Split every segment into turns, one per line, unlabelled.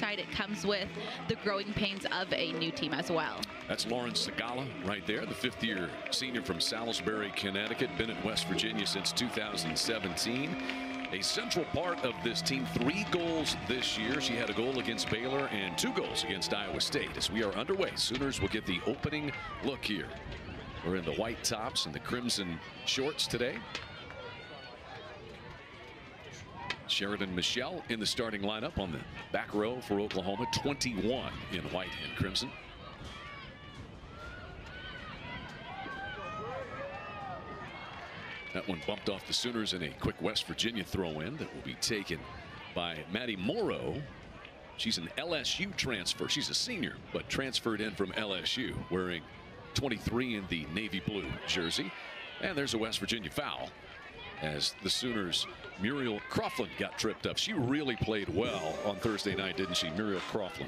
side, it comes with the growing pains of a new team as well.
That's Lauren Segala right there, the fifth-year senior from Salisbury, Connecticut, been at West Virginia since 2017. A central part of this team, 3 goals this year. She had a goal against Baylor and 2 goals against Iowa State. As we are underway, Sooners will get the opening look here. We're in the white tops and the crimson shorts today. Sheridan Michelle in the starting lineup on the back row for Oklahoma, 21 in white and crimson. That one bumped off the Sooners in a quick West Virginia throw-in that will be taken by Maddie Morrow. She's an LSU transfer. She's a senior, but transferred in from LSU, wearing 23 in the navy blue jersey. And there's a West Virginia foul as the Sooners' Muriel Croughlin got tripped up. She really played well on Thursday night, didn't she, Muriel Croughlin?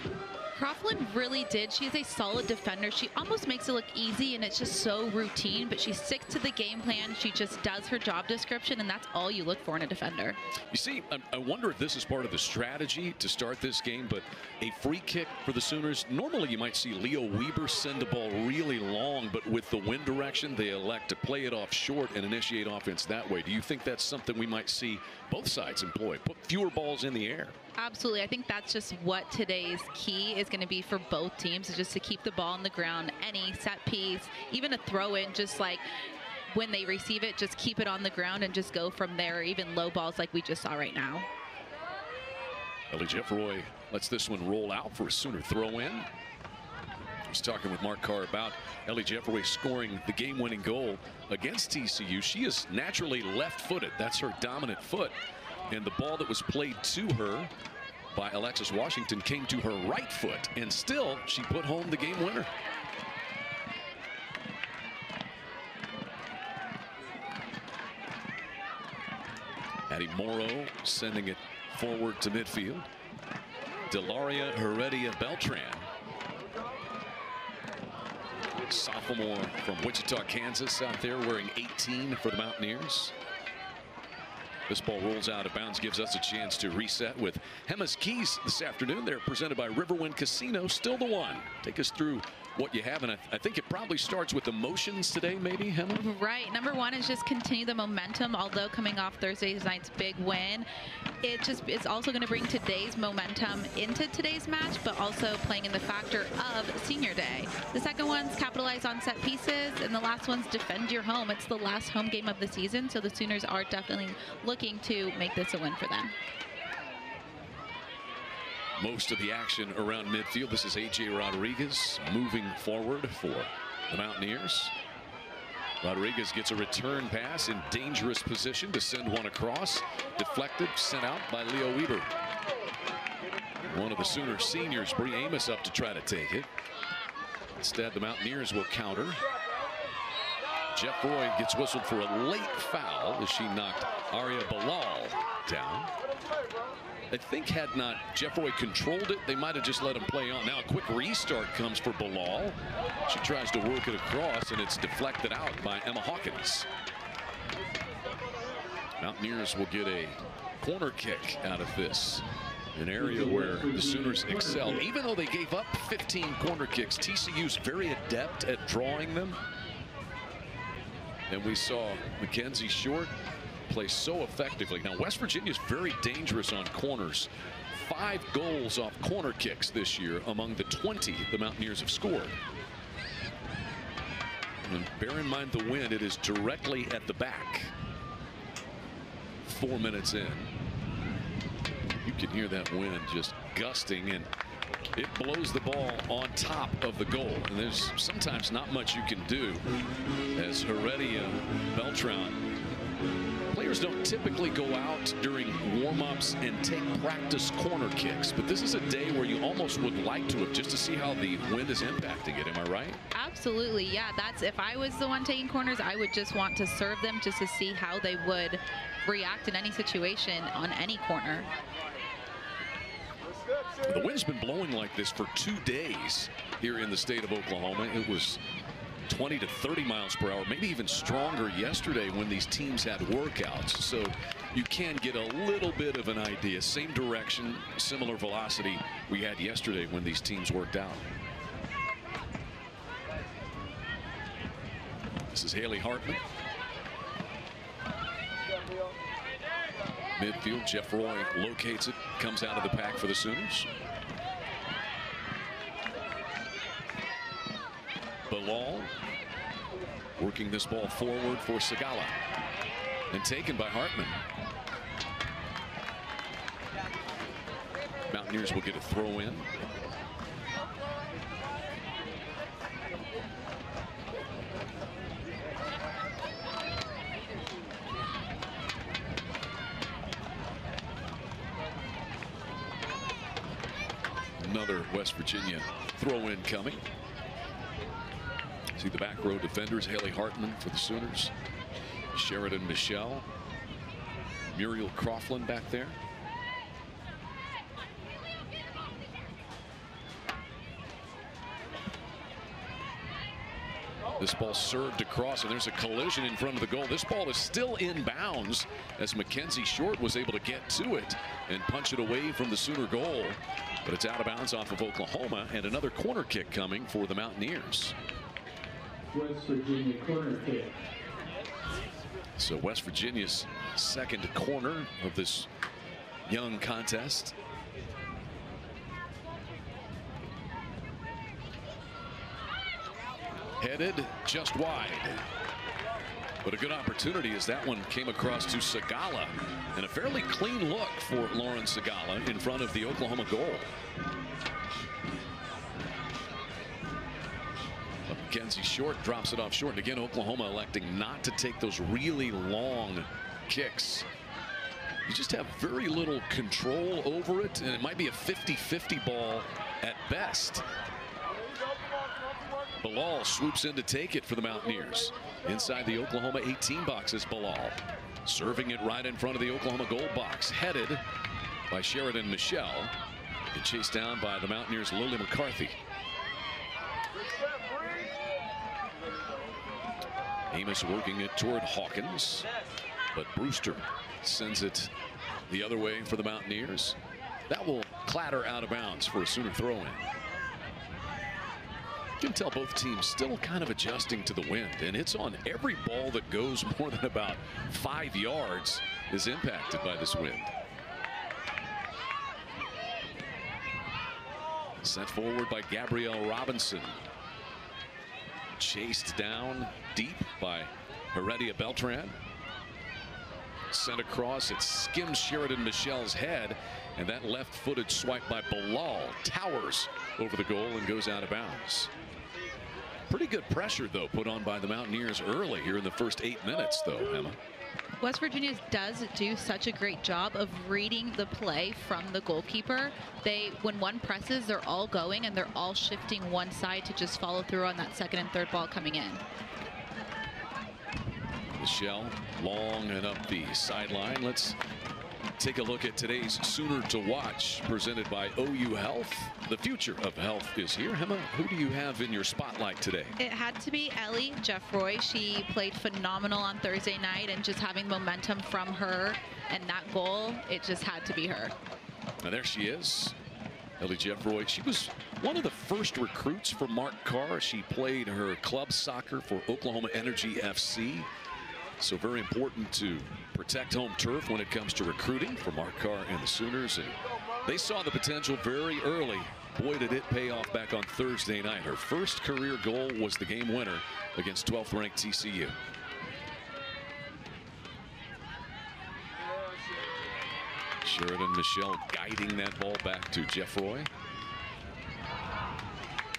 Croughlin really did. She's a solid defender. She almost makes it look easy, and it's just so routine, but she sticks to the game plan. She just does her job description, and that's all you look for in a defender.
You see, I wonder if this is part of the strategy to start this game, but a free kick for the Sooners, normally you might see Leo Weber send the ball really long, but with the wind direction, they elect to play it off short and initiate offense that way. Do you think that's something we might see both sides employ? Put fewer balls in the air.
Absolutely. I think that's just what today's key is going to be for both teams, is just to keep the ball on the ground. Any set piece, even a throw in, just like when they receive it, just keep it on the ground and just go from there, even low balls like we just saw right now.
Ellie Jeffroy lets this one roll out for a Sooner throw in. I was talking with Mark Carr about Ellie Jeffroy scoring the game-winning goal against TCU. She is naturally left-footed. That's her dominant foot. And the ball that was played to her by Alexis Washington came to her right foot, and still she put home the game winner. Maddie Morrow sending it forward to midfield. Delaria Heredia Beltran, sophomore from Wichita, Kansas, out there wearing 18 for the Mountaineers. This ball rolls out of bounds, gives us a chance to reset with Hema's Keys this afternoon. They're presented by Riverwind Casino, still the one. Take us through what you have, and I think it probably starts with emotions today, maybe, Hema?
Right. Number one is just continue the momentum, although coming off Thursday night's big win. It's also going to bring today's momentum into today's match, but also playing in the factor of Senior Day. The second one's capitalize on set pieces, and the last one's defend your home. It's the last home game of the season, so the Sooners are definitely looking to make this a win for them.
Most of the action around midfield. This is A.J. Rodriguez moving forward for the Mountaineers. Rodriguez gets a return pass in dangerous position to send one across. Deflected, sent out by Leo Weber. One of the Sooner seniors, Bree Amos, up to try to take it. Instead, the Mountaineers will counter. Jeffroy gets whistled for a late foul as she knocked Aria Bilal down. I think had not Jeffroy controlled it, they might have just let him play on. Now a quick restart comes for Bilal. She tries to work it across, and it's deflected out by Emma Hawkins. Mountaineers will get a corner kick out of this. An area where the Sooners excelled. Even though they gave up 15 corner kicks, TCU's very adept at drawing them. And we saw Mackenzie Short play so effectively. Now West Virginia is very dangerous on corners. 5 goals off corner kicks this year among the 20 the Mountaineers have scored. And bear in mind the wind, it is directly at the back. 4 minutes in. You can hear that wind just gusting, and it blows the ball on top of the goal. And there's sometimes not much you can do as Heredia Beltran. Players don't typically go out during warm-ups and take practice corner kicks, but this is a day where you almost would like to have, just to see how the wind is impacting it. Am I right?
Absolutely. Yeah, that's, if I was the one taking corners, I would just want to serve them just to see how they would react in any situation on any corner.
The wind's been blowing like this for 2 days here in the state of Oklahoma. It was 20 to 30 miles per hour, maybe even stronger yesterday when these teams had workouts. So you can get a little bit of an idea. Same direction, similar velocity we had yesterday when these teams worked out. This is Haley Hartman. Midfield, Jeff Roy locates it, comes out of the pack for the Sooners. Bilal working this ball forward for Segala and taken by Hartman. Mountaineers will get a throw in. Another West Virginia throw-in coming. See the back row defenders, Haley Hartman for the Sooners, Sheridan Michelle, Muriel Croughlin back there. This ball served across, and there's a collision in front of the goal. This ball is still in bounds as Mackenzie Short was able to get to it and punch it away from the Sooner goal. But it's out of bounds off of Oklahoma, and another corner kick coming for the Mountaineers.
West Virginia corner kick.
So West Virginia's second corner of this young contest. Headed just wide. But a good opportunity as that one came across to Segala. And a fairly clean look for Lauren Segala in front of the Oklahoma goal. But Mackenzie Short drops it off short. And again, Oklahoma electing not to take those really long kicks. You just have very little control over it. And it might be a 50-50 ball at best. Bilal swoops in to take it for the Mountaineers. Inside the Oklahoma 18 box is Bilal. Serving it right in front of the Oklahoma goal box. Headed by Sheridan Michelle. And chased down by the Mountaineers' Lily McCarthy. Amos working it toward Hawkins. But Brewster sends it the other way for the Mountaineers. That will clatter out of bounds for a Sooner throw-in. You can tell both teams still kind of adjusting to the wind, and it's on every ball that goes more than about 5 yards is impacted by this wind. Sent forward by Gabrielle Robinson. Chased down deep by Heredia Beltran. Sent across, it skims Sheridan Michelle's head, and that left-footed swipe by Bilal towers over the goal and goes out of bounds. Pretty good pressure, though, put on by the Mountaineers early here in the first 8 minutes, though, Emma.
West Virginia does do such a great job of reading the play from the goalkeeper. When one presses, they're all going, and they're all shifting one side to just follow through on that second and third ball coming in.
Michelle long and up the sideline. Let's take a look at today's Sooner to Watch, presented by OU Health. The future of health is here. Emma, who do you have in your spotlight today?
It had to be Ellie Jeff Roy. She played phenomenal on Thursday night, and just having momentum from her and that goal, it just had to be her.
Now there she is, Ellie Jeff Roy. She was one of the first recruits for Mark Carr. She played her club soccer for Oklahoma Energy FC. So very important to protect home turf when it comes to recruiting for Mark Carr and the Sooners. And they saw the potential very early. Boy, did it pay off back on Thursday night. Her first career goal was the game winner against 12th ranked TCU. Sheridan Michelle guiding that ball back to Jeff Roy.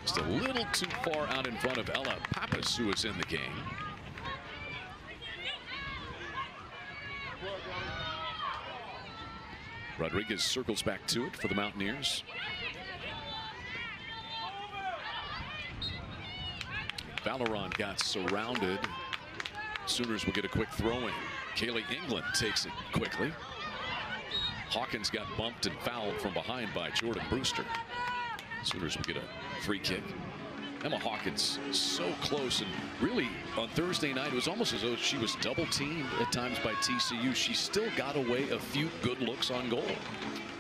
Just a little too far out in front of Ella Pappas, who is in the game. Rodriguez circles back to it for the Mountaineers. Valoron got surrounded. Sooners will get a quick throw in. Kaylee England takes it quickly. Hawkins got bumped and fouled from behind by Jordan Brewster. Sooners will get a free kick. Emma Hawkins so close, and really on Thursday night it was almost as though she was double teamed at times by TCU. She still got away a few good looks on goal.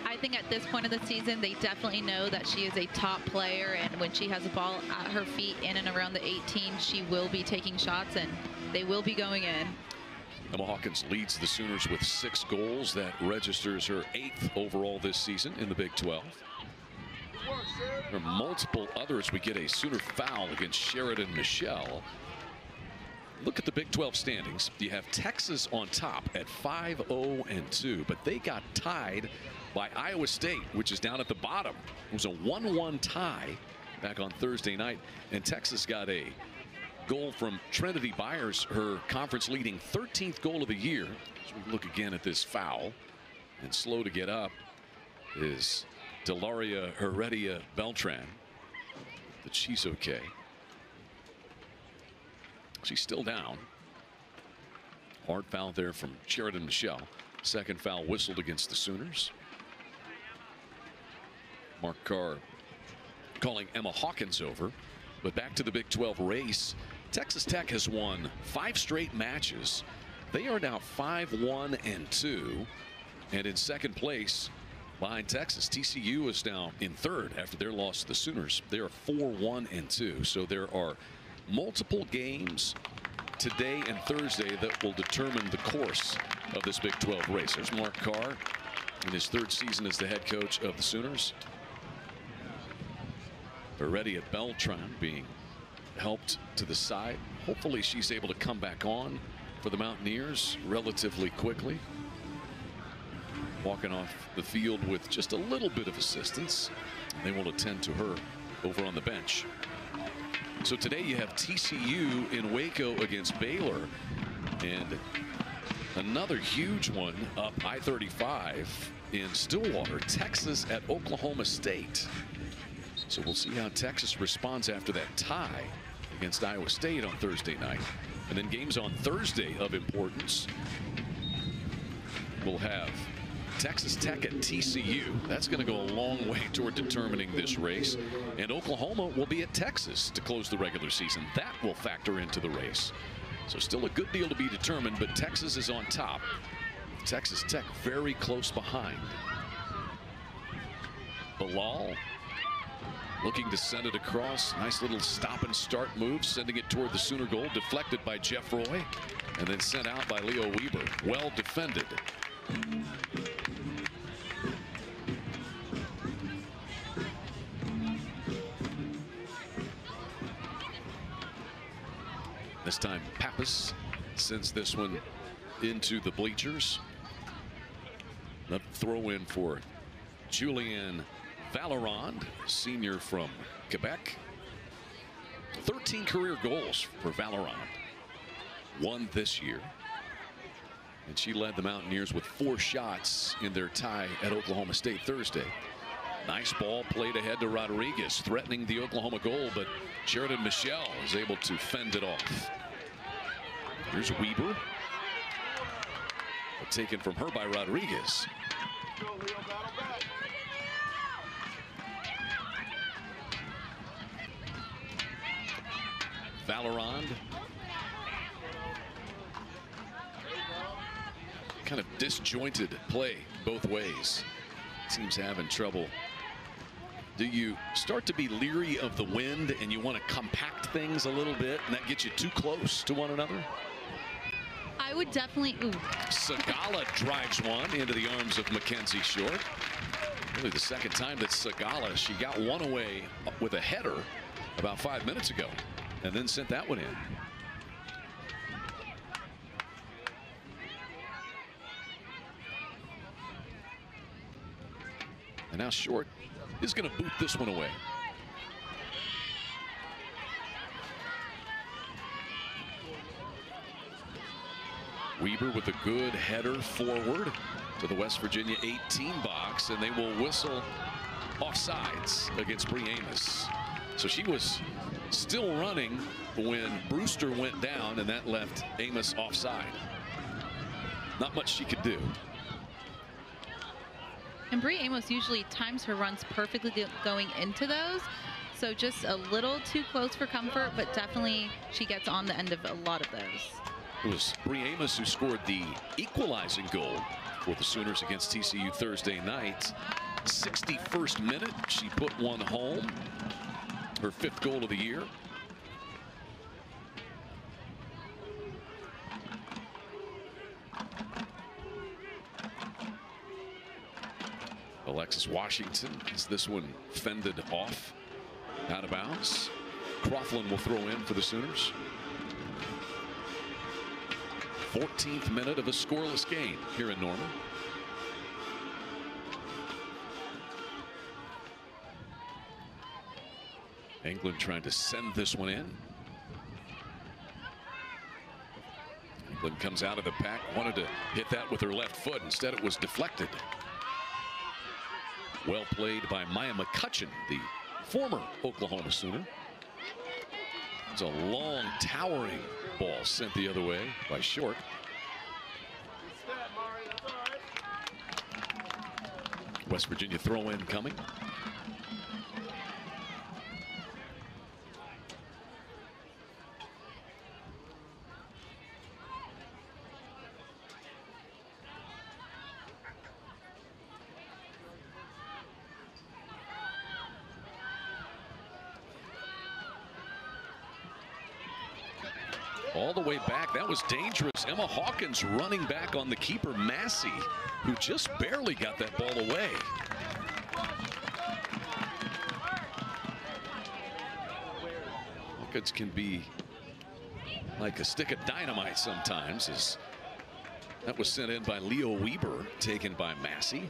I think at this point of the season they definitely know that she is a top player, and when she has a ball at her feet in and around the 18, she will be taking shots and they will be going in.
Emma Hawkins leads the Sooners with 6 goals. That registers her 8th overall this season in the Big 12. There are multiple others. We get a Sooner foul against Sheridan Michelle. Look at the Big 12 standings. You have Texas on top at 5-0-2, but they got tied by Iowa State, which is down at the bottom. It was a 1-1 tie back on Thursday night, and Texas got a goal from Trinity Byers, her conference leading 13th goal of the year. So we look again at this foul, and slow to get up is Delaria Heredia Beltran, but she's okay. She's still down. Hard foul there from Sheridan Michelle. Second foul whistled against the Sooners. Mark Carr calling Emma Hawkins over. But back to the Big 12 race. Texas Tech has won 5 straight matches. They are now 5-1-2, and in second place behind Texas. TCU is now in third after their loss to the Sooners. They are 4-1-2. So there are multiple games today and Thursday that will determine the course of this Big 12 race. There's Mark Carr in his 3rd season as the head coach of the Sooners. Heredia Beltran being helped to the side. Hopefully she's able to come back on for the Mountaineers relatively quickly. Walking off the field with just a little bit of assistance. They will attend to her over on the bench. So today you have TCU in Waco against Baylor, and another huge one up I-35 in Stillwater, Texas at Oklahoma State. So we'll see how Texas responds after that tie against Iowa State on Thursday night. And then games on Thursday of importance. We'll have Texas Tech at TCU. That's going to go a long way toward determining this race. And Oklahoma will be at Texas to close the regular season. That will factor into the race. So still a good deal to be determined, but Texas is on top. Texas Tech very close behind. Bilal looking to send it across. Nice little stop and start move, sending it toward the Sooner goal. Deflected by Jeff Roy and then sent out by Leo Weber. Well defended. This time Pappas sends this one into the bleachers. The throw in for Julianne Valorand, senior from Quebec. 13 career goals for Valorand. 1 this year. And she led the Mountaineers with 4 shots in their tie at Oklahoma State Thursday. Nice ball played ahead to Rodriguez, threatening the Oklahoma goal, but Sheridan Michelle is able to fend it off. Here's Weber. Taken from her by Rodriguez. Valorand. Kind of disjointed play both ways. Teams having trouble. Do you start to be leery of the wind and you want to compact things a little bit and that gets you too close to one another?
I would definitely.
Sagala drives one into the arms of Mackenzie Short. Really the second time that Sagala, she got one away with a header about 5 minutes ago and then sent that one in. And now Short is going to boot this one away. Weber with a good header forward to the West Virginia 18 box, and they will whistle offsides against Bree Amos. So she was still running when Brewster went down, and that left Amos offside. Not much she could do.
And Bree Amos usually times her runs perfectly going into those. So just a little too close for comfort, but definitely she gets on the end of a lot of those.
It was Bree Amos who scored the equalizing goal for the Sooners against TCU Thursday night. 61st minute, she put one home. Her 5th goal of the year. Alexis Washington is this one fended off out of bounds. Croughlin will throw in for the Sooners. 14th minute of a scoreless game here in Norman. England trying to send this one in. England comes out of the pack, wanted to hit that with her left foot. Instead, it was deflected. Well played by Maya McCutcheon, the former Oklahoma Sooner. It's a long, towering ball sent the other way by Short. West Virginia throw in coming. All the way back. That was dangerous. Emma Hawkins running back on the keeper, Massey, who just barely got that ball away. Hawkins can be like a stick of dynamite sometimes. As that was sent in by Leo Weber, taken by Massey.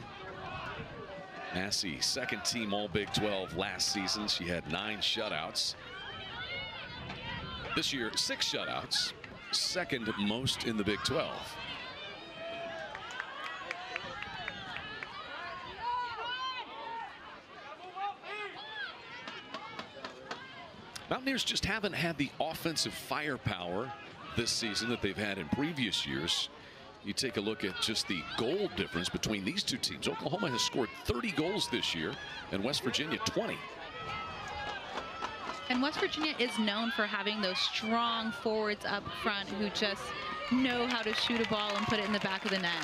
Massey, 2nd team All Big 12 last season. She had 9 shutouts. This year, 6 shutouts, 2nd most in the Big 12. Mountaineers just haven't had the offensive firepower this season that they've had in previous years. You take a look at just the goal difference between these two teams. Oklahoma has scored 30 goals this year, and West Virginia 20.
And West Virginia is known for having those strong forwards up front who just know how to shoot a ball and put it in the back of the net.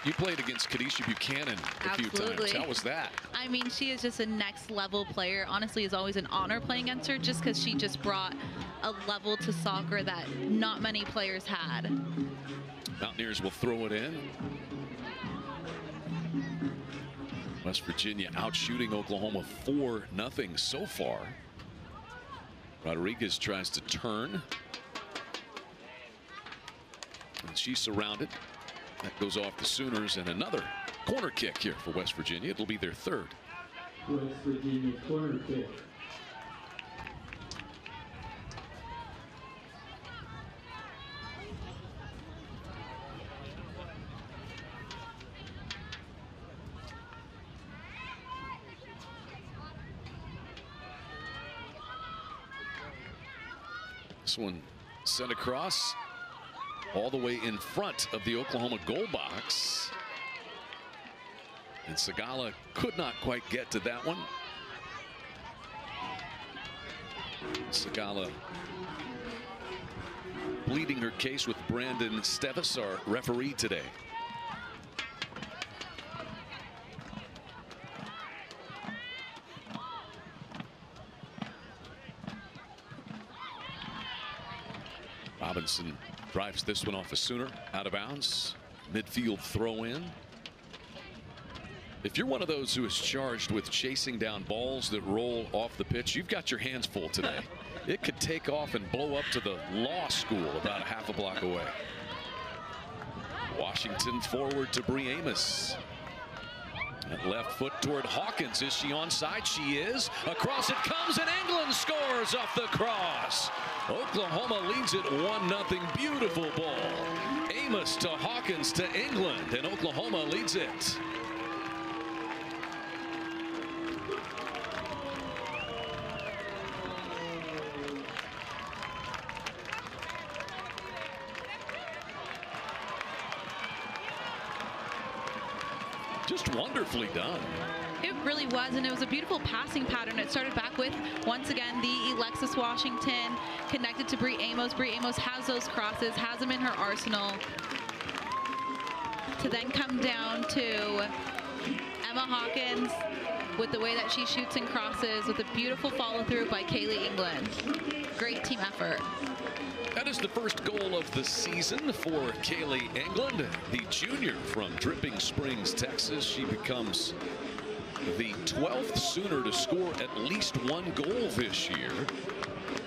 You played against Kadisha Buchanan a few times. How was that?
I mean, she is just a next level player. Honestly, it's always an honor playing against her just because she just brought a level to soccer that not many players had.
Mountaineers will throw it in. West Virginia out shooting Oklahoma 4-0 so far. Rodriguez tries to turn. And she's surrounded. That goes off the Sooners, and another corner kick here for West Virginia. It'll be their 3rd.
West Virginia corner kick.
This one sent across all the way in front of the Oklahoma goal box. And Segala could not quite get to that one. Segala pleading her case with Brandon Stevis, our referee today. Robinson drives this one off a Sooner, out of bounds. Midfield throw in. If you're one of those who is charged with chasing down balls that roll off the pitch, you've got your hands full today. It could take off and blow up to the law school about a half a block away. Washington forward to Bree Amos. And left foot toward Hawkins. Is she onside? She is. Across it comes, and England scores off the cross. Oklahoma leads it 1-0. Beautiful ball. Amos to Hawkins to England, and Oklahoma leads it. Just wonderfully done.
It really was, and it was a beautiful passing pattern. It started back with, once again, the Alexis Washington connected to Brie Amos. Brie Amos has those crosses, has them in her arsenal, to then come down to Emma Hawkins with the way that she shoots and crosses, with a beautiful follow through by Kaylee England. Great team effort.
That is the first goal of the season for Kaylee England, the junior from Dripping Springs, Texas. She becomes the 12th Sooner to score at least one goal this year.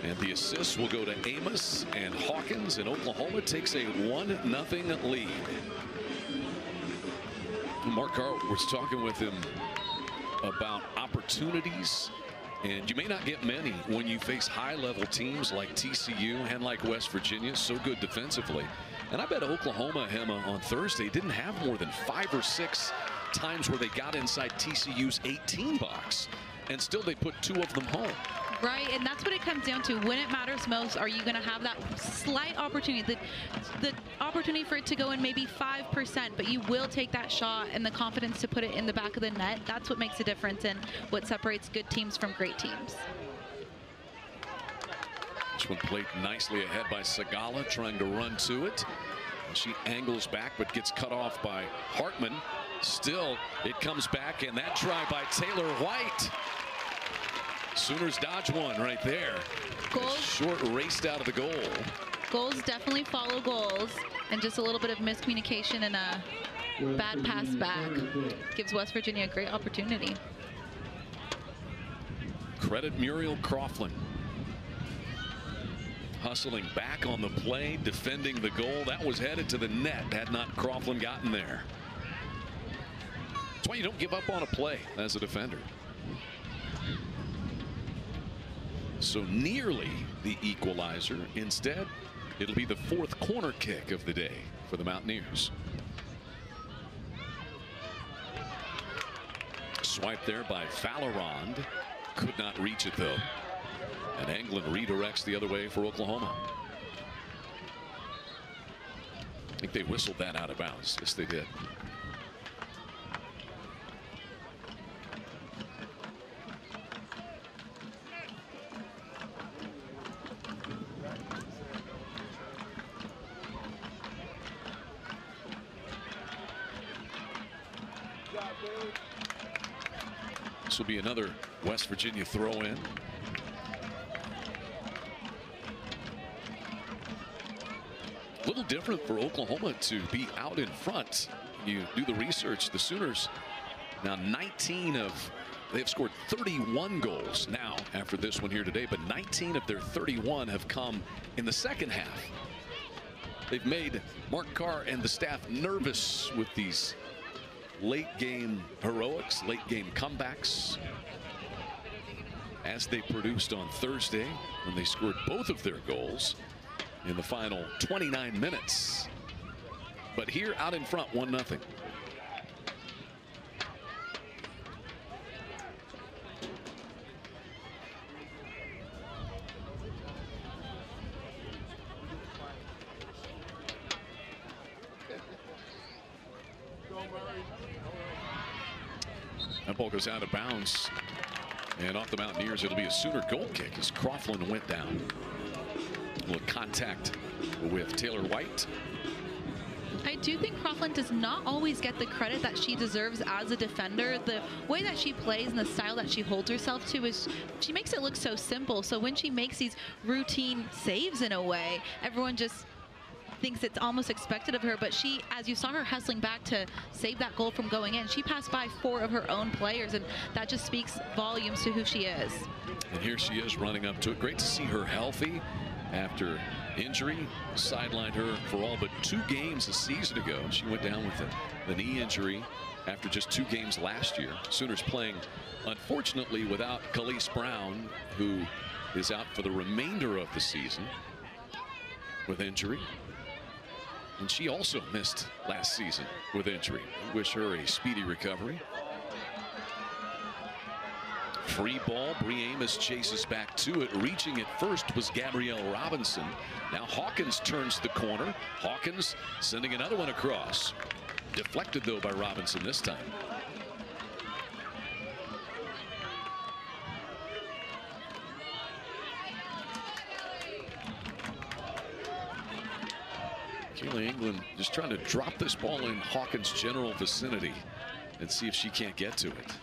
And the assists will go to Amos and Hawkins, and Oklahoma takes a 1-0 lead. Mark Carr was talking with him about opportunities, and you may not get many when you face high-level teams like TCU and like West Virginia, so good defensively. And I bet Oklahoma, Emma, on Thursday didn't have more than 5 or 6 times where they got inside TCU's 18 box, and still they put 2 of them home.
Right, and that's what it comes down to. When it matters most, are you going to have that slight opportunity, the opportunity for it to go in maybe 5%, but you will take that shot and the confidence to put it in the back of the net. That's what makes a difference and what separates good teams from great teams.
This one played nicely ahead by Sagala, trying to run to it. She angles back, but gets cut off by Hartman. Still, it comes back, and that try by Taylor White. Sooners dodge one right there.
Goals.
Short raced out of the goal.
Goals definitely follow goals, and just a little bit of miscommunication and a bad pass back gives West Virginia a great opportunity.
Credit Muriel Coughlin. Hustling back on the play, defending the goal. That was headed to the net had not Coughlin gotten there. That's why you don't give up on a play as a defender. So nearly the equalizer. Instead, it'll be the 4th corner kick of the day for the Mountaineers. Swipe there by Fallerond. Could not reach it, though. And England redirects the other way for Oklahoma. I think they whistled that out of bounds. Yes, they did. This will be another West Virginia throw in. A little different for Oklahoma to be out in front. You do the research. The Sooners now 19 of, they've scored 31 goals now after this one here today, but 19 of their 31 have come in the second half. They've made Mark Carr and the staff nervous with these late game heroics, late game comebacks, as they produced on Thursday when they scored both of their goals in the final 29 minutes. But here out in front, 1-0. That ball goes out of bounds, and off the Mountaineers, it'll be a Sooner goal kick as Coughlin went down. A little contact with Taylor White.
I do think Coughlin does not always get the credit that she deserves as a defender. The way that she plays and the style that she holds herself to is she makes it look so simple. So when she makes these routine saves in a way, everyone just thinks it's almost expected of her, but she, as you saw her hustling back to save that goal from going in, she passed by 4 of her own players, and that just speaks volumes to who she is.
And here she is running up to it. Great to see her healthy after injury. Sidelined her for all but 2 games a season ago. She went down with the knee injury after just 2 games last year. Sooners playing, unfortunately, without Khalees Brown, who is out for the remainder of the season with injury. And she also missed last season with injury. We wish her a speedy recovery. Free ball. Brie Amos chases back to it. Reaching it first was Gabrielle Robinson. Now Hawkins turns the corner. Hawkins sending another one across. Deflected, though, by Robinson this time. Kaylee England just trying to drop this ball in Hawkins' general vicinity and see if she can't get to it.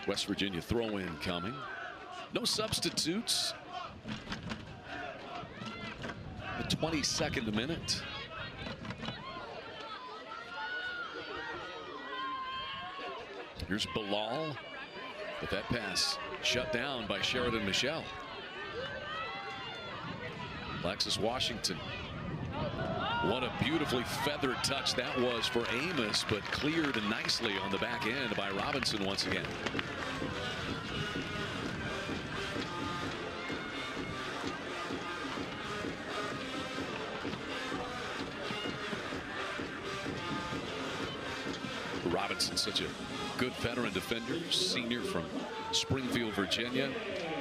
West Virginia throw in coming. No substitutes. The 22nd minute. Here's Bilal, but that pass shut down by Sheridan Michelle. Alexis Washington. What a beautifully feathered touch that was for Amos, but cleared nicely on the back end by Robinson once again. Robinson, such a good veteran defender, senior from Springfield, Virginia.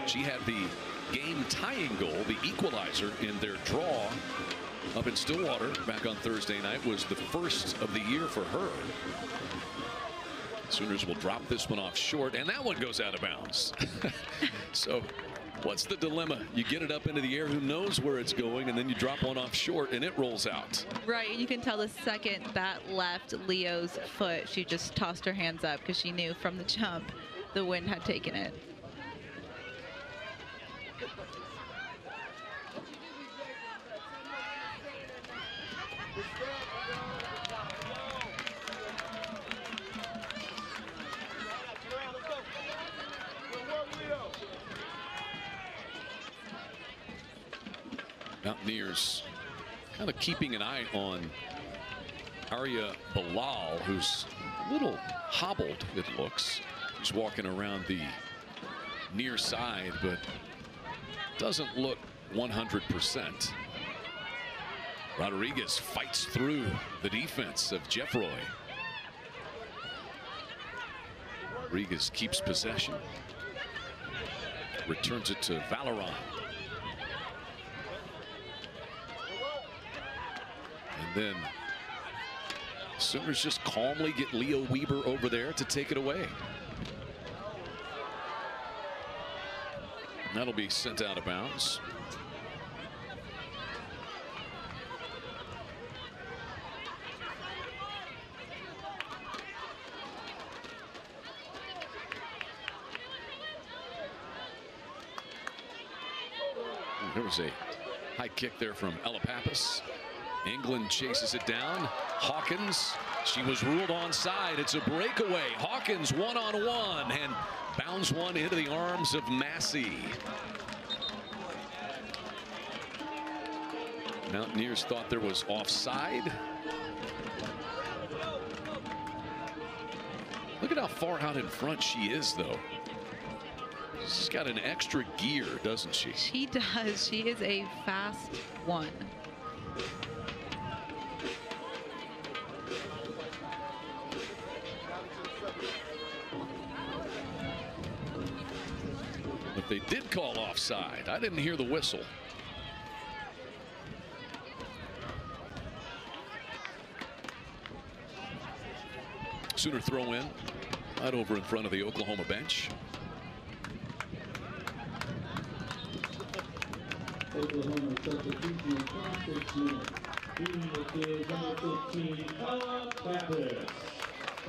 She had the game tying goal, the equalizer in their draw up in Stillwater back on Thursday night. Was the first of the year for her. Sooners will drop this one off short, and that one goes out of bounds. So what's the dilemma? You get it up into the air, who knows where it's going, and then you drop one off short and it rolls out.
Right, and you can tell the second that left Leo's foot, she just tossed her hands up because she knew from the jump the wind had taken it.
Mountaineers kind of keeping an eye on Arya Bilal, who's a little hobbled, it looks. He's walking around the near side, but doesn't look 100%. Rodriguez fights through the defense of Jeffroy. Rodriguez keeps possession. Returns it to Valeron. And then Sooners just calmly get Leo Weber over there to take it away. And that'll be sent out of bounds. There was a high kick there from Ella Pappas. England chases it down. Hawkins, she was ruled onside. It's a breakaway. Hawkins one-on-one and bounds one into the arms of Massey. Mountaineers thought there was offside. Look at how far out in front she is, though. She's got an extra gear, doesn't she?
She does. She is a fast one.
But they did call offside. I didn't hear the whistle. Sooner throw in right over in front of the Oklahoma bench.
Oklahoma substitution of 26 minutes. Leading the field, number 15, Ella Pappas.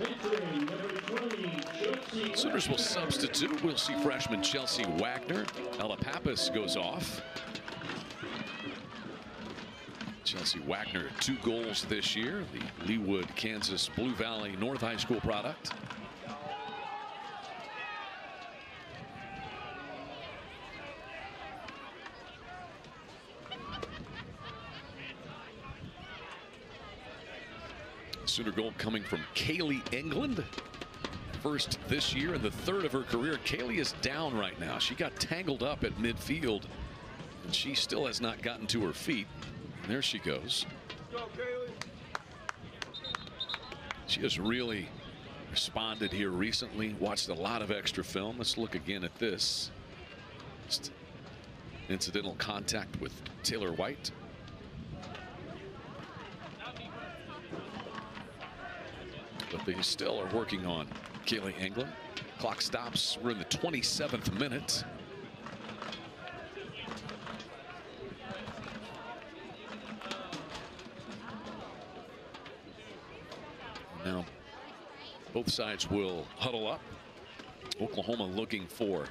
Entering number 20, Chelsea.
Sooners will substitute. We'll see freshman Chelsea Wagner. Ella Pappas goes off. Chelsea Wagner, 2 goals this year. The Leawood, Kansas Blue Valley North High School product. Sooner goal coming from Kaylee England. First this year and the 3rd of her career. Kaylee is down right now. She got tangled up at midfield, and she still has not gotten to her feet. And there she goes.
Go, Kaylee.
She has really responded here recently. Watched a lot of extra film. Let's look again at this. Just incidental contact with Taylor White. But they still are working on Kaylee England. Clock stops. We're in the 27th minute. Both sides will huddle up. Oklahoma looking for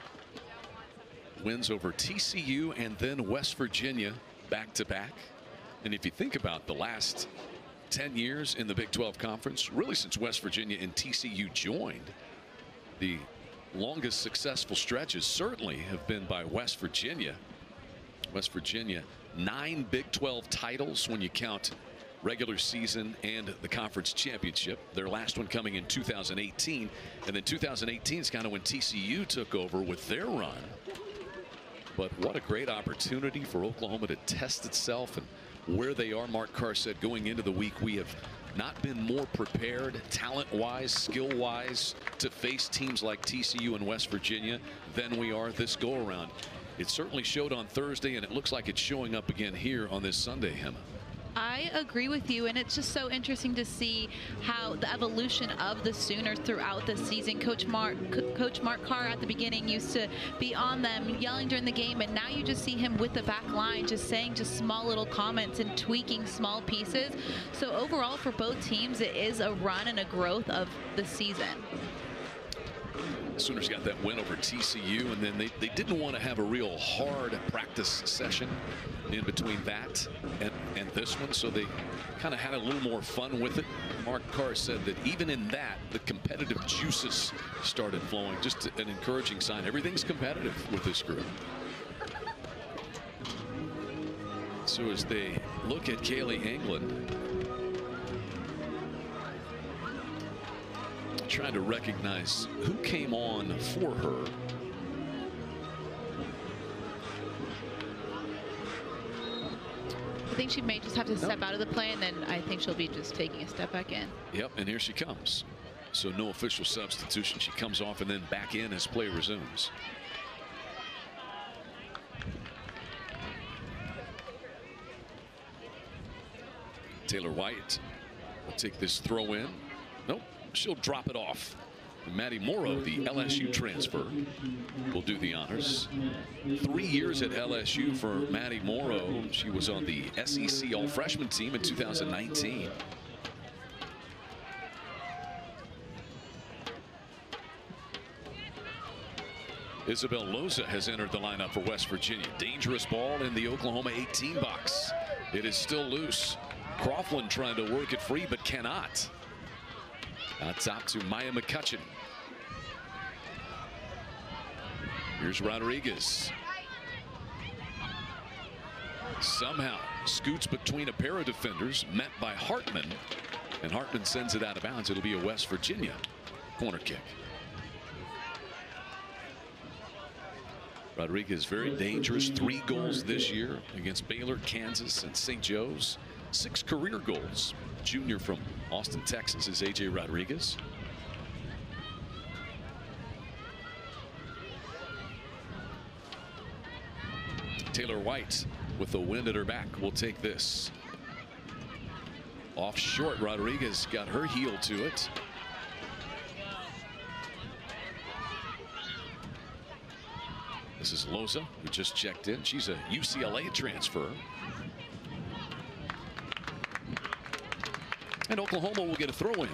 wins over TCU and then West Virginia back-to-back. And if you think about the last 10 years in the Big 12 Conference, really since West Virginia and TCU joined, the longest successful stretches certainly have been by West Virginia. West Virginia, 9 Big 12 titles when you count regular season and the conference championship. Their last one coming in 2018, and then 2018 is kind of when TCU took over with their run. But what a great opportunity for Oklahoma to test itself and where they are. Mark Carr said going into the week, we have not been more prepared talent-wise, skill-wise to face teams like TCU and West Virginia than we are this go-around. It certainly showed on Thursday, and it looks like it's showing up again here on this Sunday, Hema.
I agree with you, and it's just so interesting to see how the evolution of the Sooners throughout the season. Coach Mark Carr at the beginning used to be on them yelling during the game, and now you just see him with the back line just saying just small little comments and tweaking small pieces. So overall for both teams, it is a run and a growth of the season.
Sooners got that win over TCU, and then they didn't want to have a real hard practice session in between that and this one, so they kind of had a little more fun with it. Mark Carr said that even in that, the competitive juices started flowing. Just an encouraging sign. Everything's competitive with this group. So as they look at Kaylee England, trying to recognize who came on for her.
I think she may just have to step out of the play, and then I think she'll be just taking a step back in.
Yep, and here she comes. So no official substitution. She comes off and then back in as play resumes. Taylor White will take this throw in. Nope. She'll drop it off. Maddie Morrow, the LSU transfer, will do the honors. 3 years at LSU for Maddie Morrow. She was on the SEC All-Freshman team in 2019. Isabel Loza has entered the lineup for West Virginia. Dangerous ball in the Oklahoma 18 box. It is still loose. Coughlin trying to work it free, but cannot. Out top to Maya McCutcheon. Here's Rodriguez. Somehow scoots between a pair of defenders, met by Hartman, and Hartman sends it out of bounds. It'll be a West Virginia corner kick. Rodriguez very dangerous. 3 goals this year against Baylor, Kansas, and St. Joe's. 6 career goals. Junior from Austin, Texas is A.J. Rodriguez. Taylor White with the wind at her back will take this. Off short, Rodriguez got her heel to it. This is Loza, who just checked in. She's a UCLA transfer. And Oklahoma will get a throw in.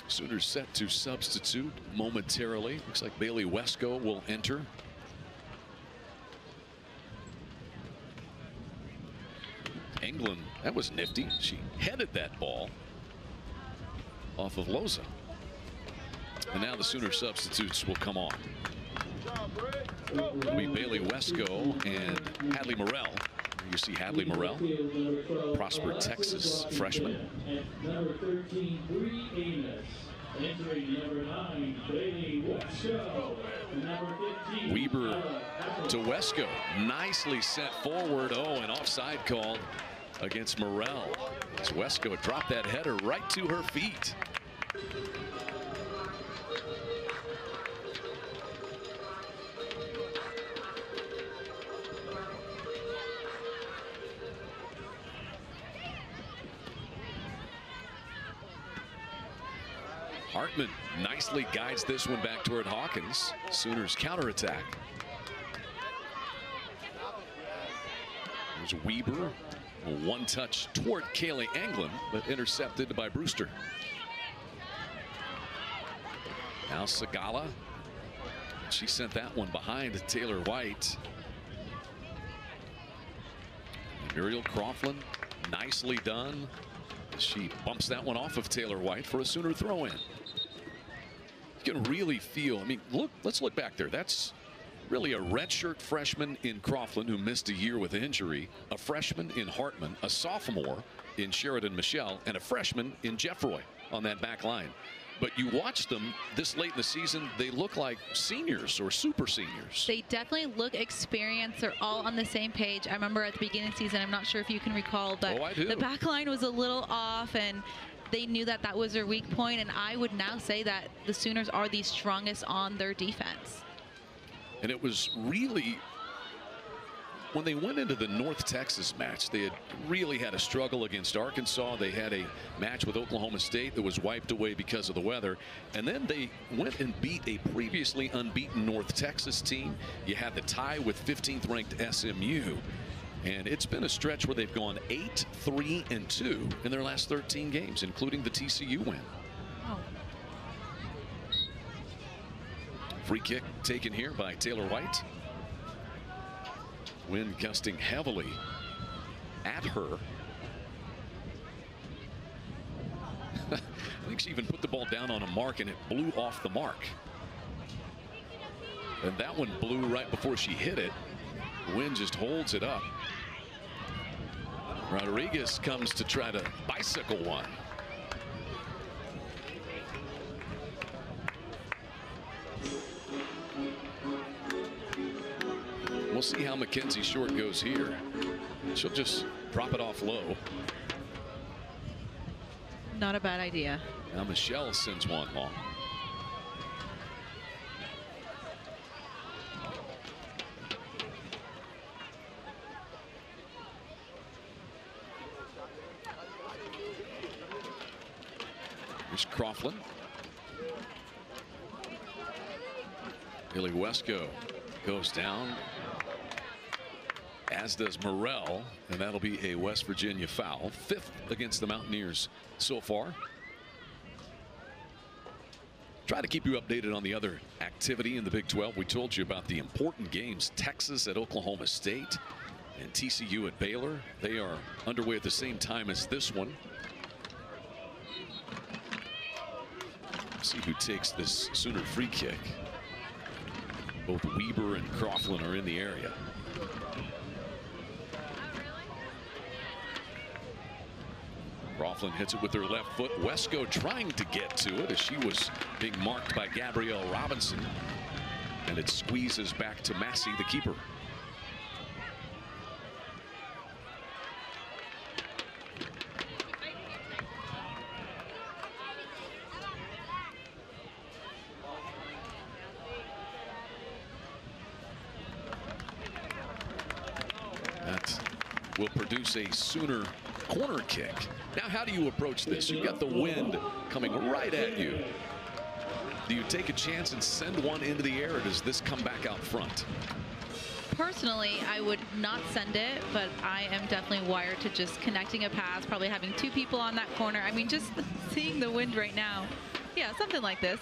Sooners set to substitute momentarily. Looks like Bailey Wesco will enter. England, that was nifty. She headed that ball off of Loza. And now the Sooner substitutes will come on. It'll be Bailey Wesco and Hadley Morrell. You see Hadley Morrell, Prosper, Texas freshman.
Number 13, Bree Amos. Entering number 9, Bailey Wesco. Number 15,
Weber to Wesco. Nicely sent forward. Oh, an offside called against Morrell. As Wesco dropped that header right to her feet. Hartman nicely guides this one back toward Hawkins. Sooners counterattack. There's Weber. A one-touch toward Kaylee Anglin, but intercepted by Brewster. Now Sagala. She sent that one behind Taylor White. Muriel Coughlin, nicely done. She bumps that one off of Taylor White for a Sooner throw-in. You can really feel, I mean, look, let's look back there. That's really a redshirt freshman in Coughlin who missed a year with injury, a freshman in Hartman, a sophomore in Sheridan Michelle, and a freshman in Jeffroy on that back line. But you watch them this late in the season, they look like seniors or super seniors.
They definitely look experienced. They're all on the same page. I remember at the beginning of the season, I'm not sure if you can recall, but the back line was a little off, and they knew that that was their weak point. And I would now say that the Sooners are the strongest on their defense.
And it was really, when they went into the North Texas match, they had really had a struggle against Arkansas. They had a match with Oklahoma State that was wiped away because of the weather. And then they went and beat a previously unbeaten North Texas team. You had the tie with 15th ranked SMU. And it's been a stretch where they've gone 8-3-2 in their last 13 games, including the TCU win.
Oh.
Free kick taken here by Taylor White. Wind gusting heavily at her. I think she even put the ball down on a mark and it blew off the mark. And that one blew right before she hit it. The wind just holds it up. Rodriguez comes to try to bicycle one. We'll see how Mackenzie Short goes here. She'll just drop it off low.
Not a bad idea.
Now Michelle sends one long. Here's Coughlin. Billy Wesco goes down, as does Morrell, and that'll be a West Virginia foul. 5th against the Mountaineers so far. Try to keep you updated on the other activity in the Big 12. We told you about the important games. Texas at Oklahoma State and TCU at Baylor. They are underway at the same time as this one. See who takes this Sooner free kick. Both Weber and Coughlin are in the area. Coughlin hits it with her left foot. Wesco trying to get to it as she was being marked by Gabrielle Robinson. And it squeezes back to Massey, the keeper. Will produce a Sooner corner kick. Now, how do you approach this? You've got the wind coming right at you. Do you take a chance and send one into the air, or does this come back out front?
Personally, I would not send it, but I am definitely wired to just connecting a pass, probably having 2 people on that corner. I mean, just seeing the wind right now. Yeah, something like this.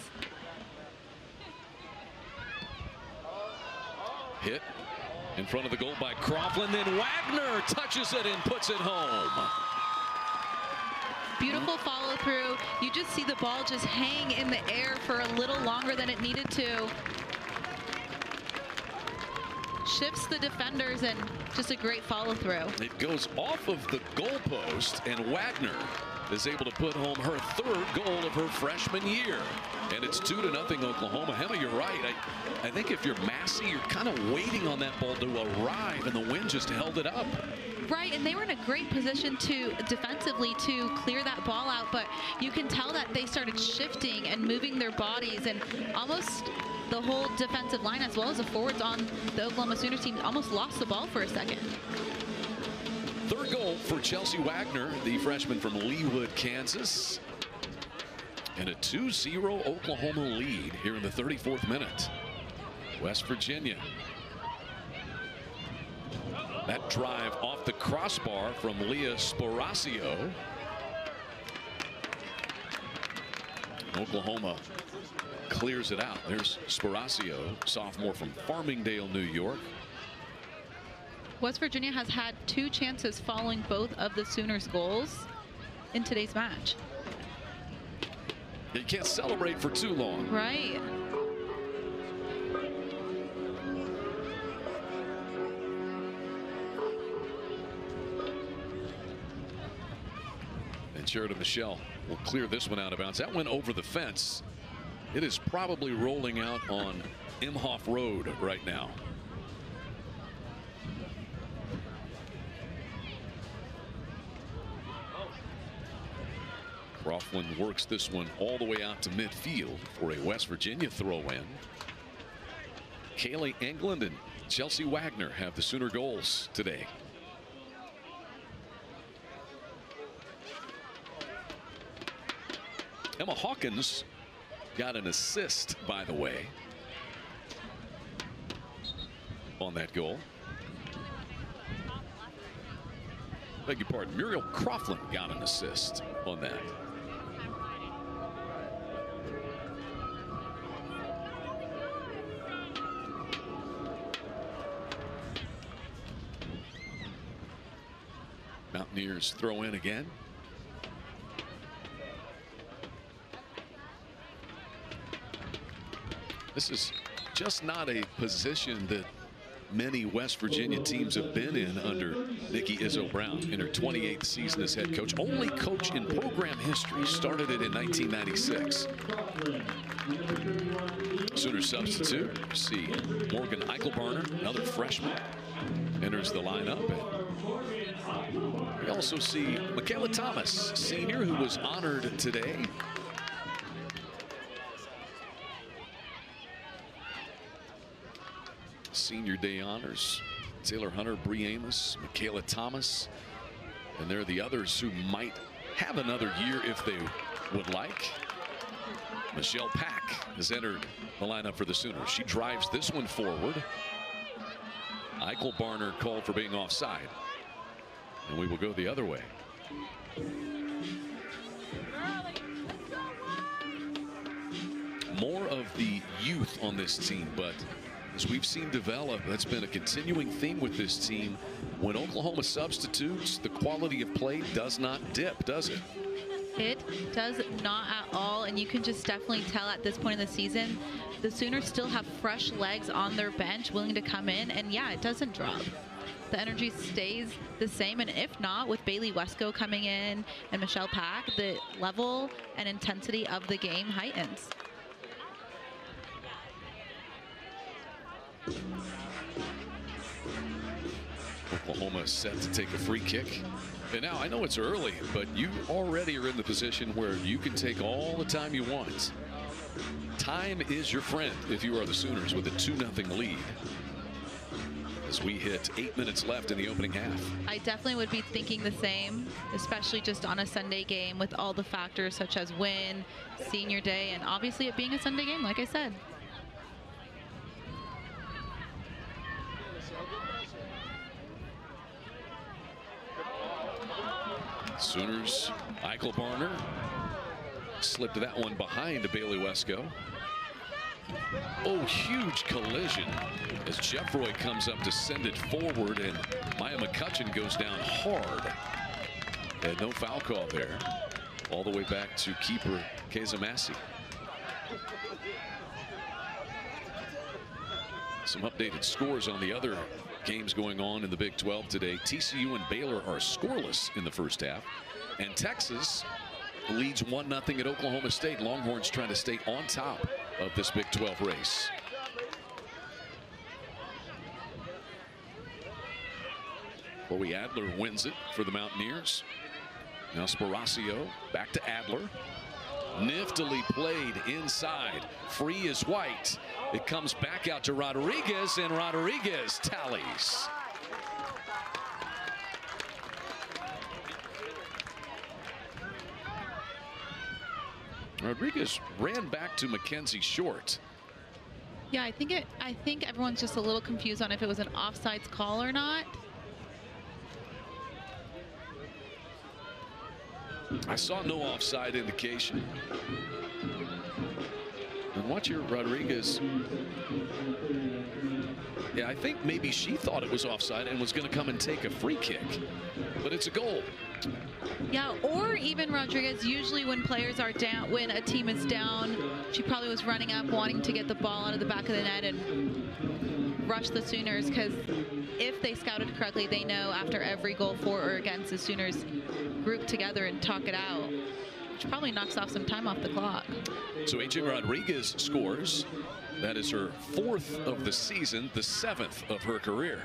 Hit in front of the goal by Coughlin, then Wagner touches it and puts it home.
Beautiful follow through. You just see the ball just hang in the air for a little longer than it needed to. Shifts the defenders, and just a great follow through.
It goes off of the goalpost, and Wagner is able to put home her 3rd goal of her freshman year. And it's 2-0 Oklahoma. Hema, you're right. I think if you're Massey, you're kind of waiting on that ball to arrive, and the wind just held it up.
Right, and they were in a great position to defensively to clear that ball out, but you can tell that they started shifting and moving their bodies, and almost the whole defensive line as well as the forwards on the Oklahoma Sooners team almost lost the ball for a second.
3rd goal for Chelsea Wagner, the freshman from Leawood, Kansas. And a 2-0 Oklahoma lead here in the 34th minute. West Virginia. That drive off the crossbar from Leah Sparacio. Oklahoma clears it out. There's Sparacio, sophomore from Farmingdale, New York.
West Virginia has had 2 chances following both of the Sooners' goals in today's match.
You can't celebrate for too long.
Right.
And Sheridan Michelle will clear this one out of bounds. That went over the fence. It is probably rolling out on Imhoff Road right now. Croftland works this one all the way out to midfield for a West Virginia throw-in. Kaylee England and Chelsea Wagner have the Sooner goals today. Emma Hawkins got an assist, by the way, on that goal. Beg your pardon, Muriel Croftland got an assist on that. Mountaineers throw in again. This is just not a position that many West Virginia teams have been in under Nikki Izzo Brown in her 28th season as head coach. Only coach in program history. Started it in 1996. Sooner substitute. See Morgan Eichelbarner, another freshman, enters the lineup. And we also see Michaela Thomas, senior, who was honored today. Senior Day honors. Taylor Hunter, Bree Amos, Michaela Thomas, and there are the others who might have another year if they would like. Michelle Pack has entered the lineup for the Sooners. She drives this one forward. Eichelbarner called for being offside, and we will go the other way. More of the youth on this team, but as we've seen develop, that's been a continuing theme with this team. When Oklahoma substitutes, the quality of play does not dip, does it?
It does not at all, and you can just definitely tell at this point in the season, the Sooners still have fresh legs on their bench willing to come in, and yeah, it doesn't drop. The energy stays the same, and if not, with Bailey Wesco coming in and Michelle Pack, the level and intensity of the game heightens.
Oklahoma set to take a free kick. And now I know it's early, but you already are in the position where you can take all the time you want. Time is your friend if you are the Sooners with a 2-0 lead. As we hit 8 minutes left in the opening half.
I definitely would be thinking the same, especially just on a Sunday game with all the factors such as win, senior day, and obviously it being a Sunday game, like I said.
Sooners, Eichelbarner slipped that one behind Bailey Wesco. Oh, huge collision as Jeffroy comes up to send it forward, and Maya McCutcheon goes down hard. And no foul call there. All the way back to keeper Kezamasi. Some updated scores on the other games going on in the Big 12 today. TCU and Baylor are scoreless in the first half, and Texas leads 1-0 at Oklahoma State. Longhorns trying to stay on top of this Big 12 race. Chloe Adler wins it for the Mountaineers. Now Sparacio back to Adler. Niftily played inside. Free is White. It comes back out to Rodriguez, and Rodriguez tallies. Rodriguez ran back to Mackenzie Short.
Yeah, I think everyone's just a little confused on if it was an offsides call or not.
I saw no offside indication. And watch your Rodriguez. Yeah, I think maybe she thought it was offside and was going to come and take a free kick, but it's a goal.
Yeah, or even Rodriguez, usually when players are down, when a team is down, she probably was running up wanting to get the ball out of the back of the net and rush the Sooners, because if they scouted correctly, they know after every goal for or against, the Sooners group together and talk it out, which probably knocks off some time off the clock.
So AJ Rodriguez scores. That is her 4th of the season, the 7th of her career.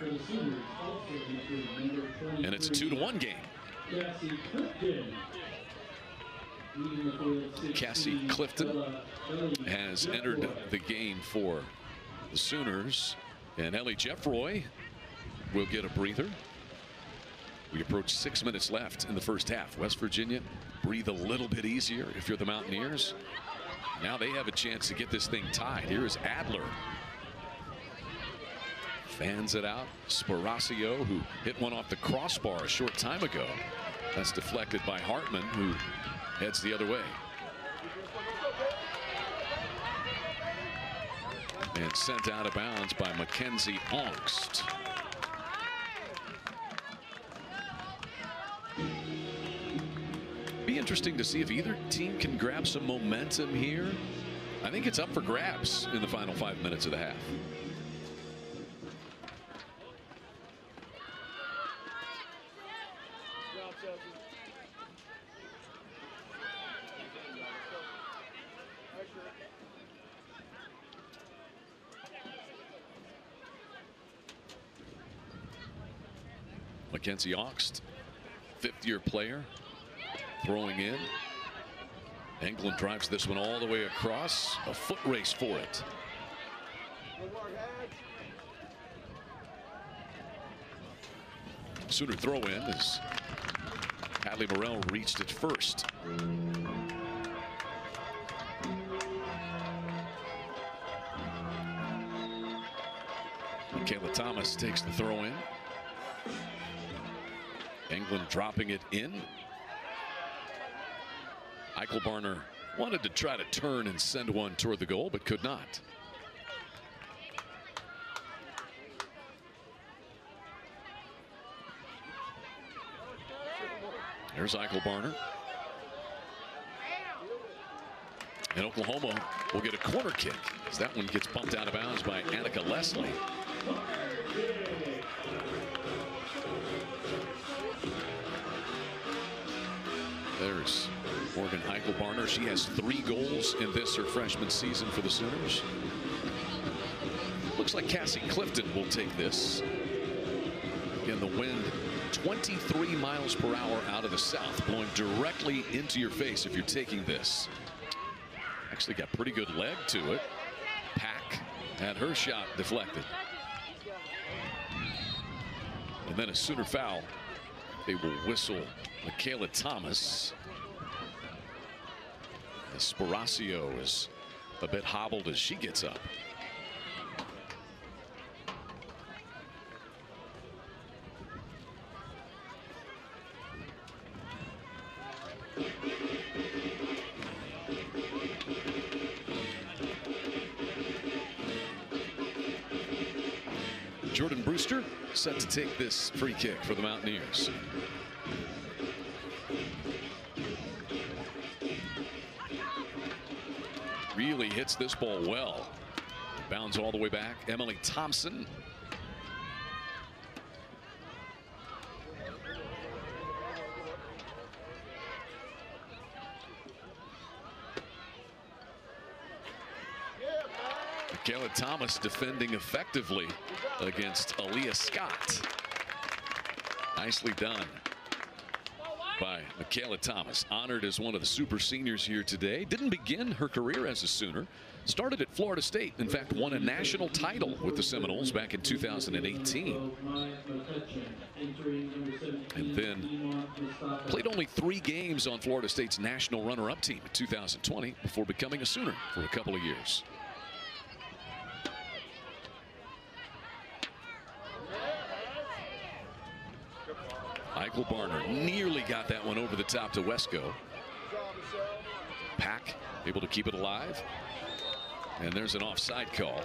And it's a 2-1 game. Cassie Clifton has entered the game for the Sooners, and Ellie Jeffroy will get a breather. We approach 6 minutes left in the first half. West Virginia breathe a little bit easier if you're the Mountaineers. Now they have a chance to get this thing tied. Here is Adler. Fans it out. Sparacio, who hit one off the crossbar a short time ago. That's deflected by Hartman, who heads the other way. And sent out of bounds by Mackenzie Ongst. Be interesting to see if either team can grab some momentum here. I think it's up for grabs in the final 5 minutes of the half. Mackenzie Ongst, 5th-year player, throwing in. England drives this one all the way across. A foot race for it. Sooner throw in as Hadley Morrell reached it first. Michaela Thomas takes the throw in. England dropping it in. Eichelbarner wanted to try to turn and send one toward the goal, but could not. There's Eichelbarner. And Oklahoma will get a corner kick as that one gets bumped out of bounds by Annika Leslie. There's Morgan Eichelbarner. She has 3 goals in this, her freshman season for the Sooners. Looks like Cassie Clifton will take this. Again, the wind 23 miles per hour out of the south, blowing directly into your face if you're taking this. Actually got pretty good leg to it. Pack had her shot deflected. And then a Sooner foul. They will whistle Michaela Thomas. Sparacio is a bit hobbled as she gets up. Jordan Brewster set to take this free kick for the Mountaineers. Really hits this ball well. Bounds all the way back. Emily Thompson. Michaela Thomas defending effectively against Aaliyah Scott. Nicely done by Michaela Thomas. Honored as one of the super seniors here today. Didn't begin her career as a Sooner. Started at Florida State. In fact, won a national title with the Seminoles back in 2018. And then played only 3 games on Florida State's national runner-up team in 2020 before becoming a Sooner for a couple of years. Michael Barner nearly got that one over the top to Wesco. Pack able to keep it alive. And there's an offside call.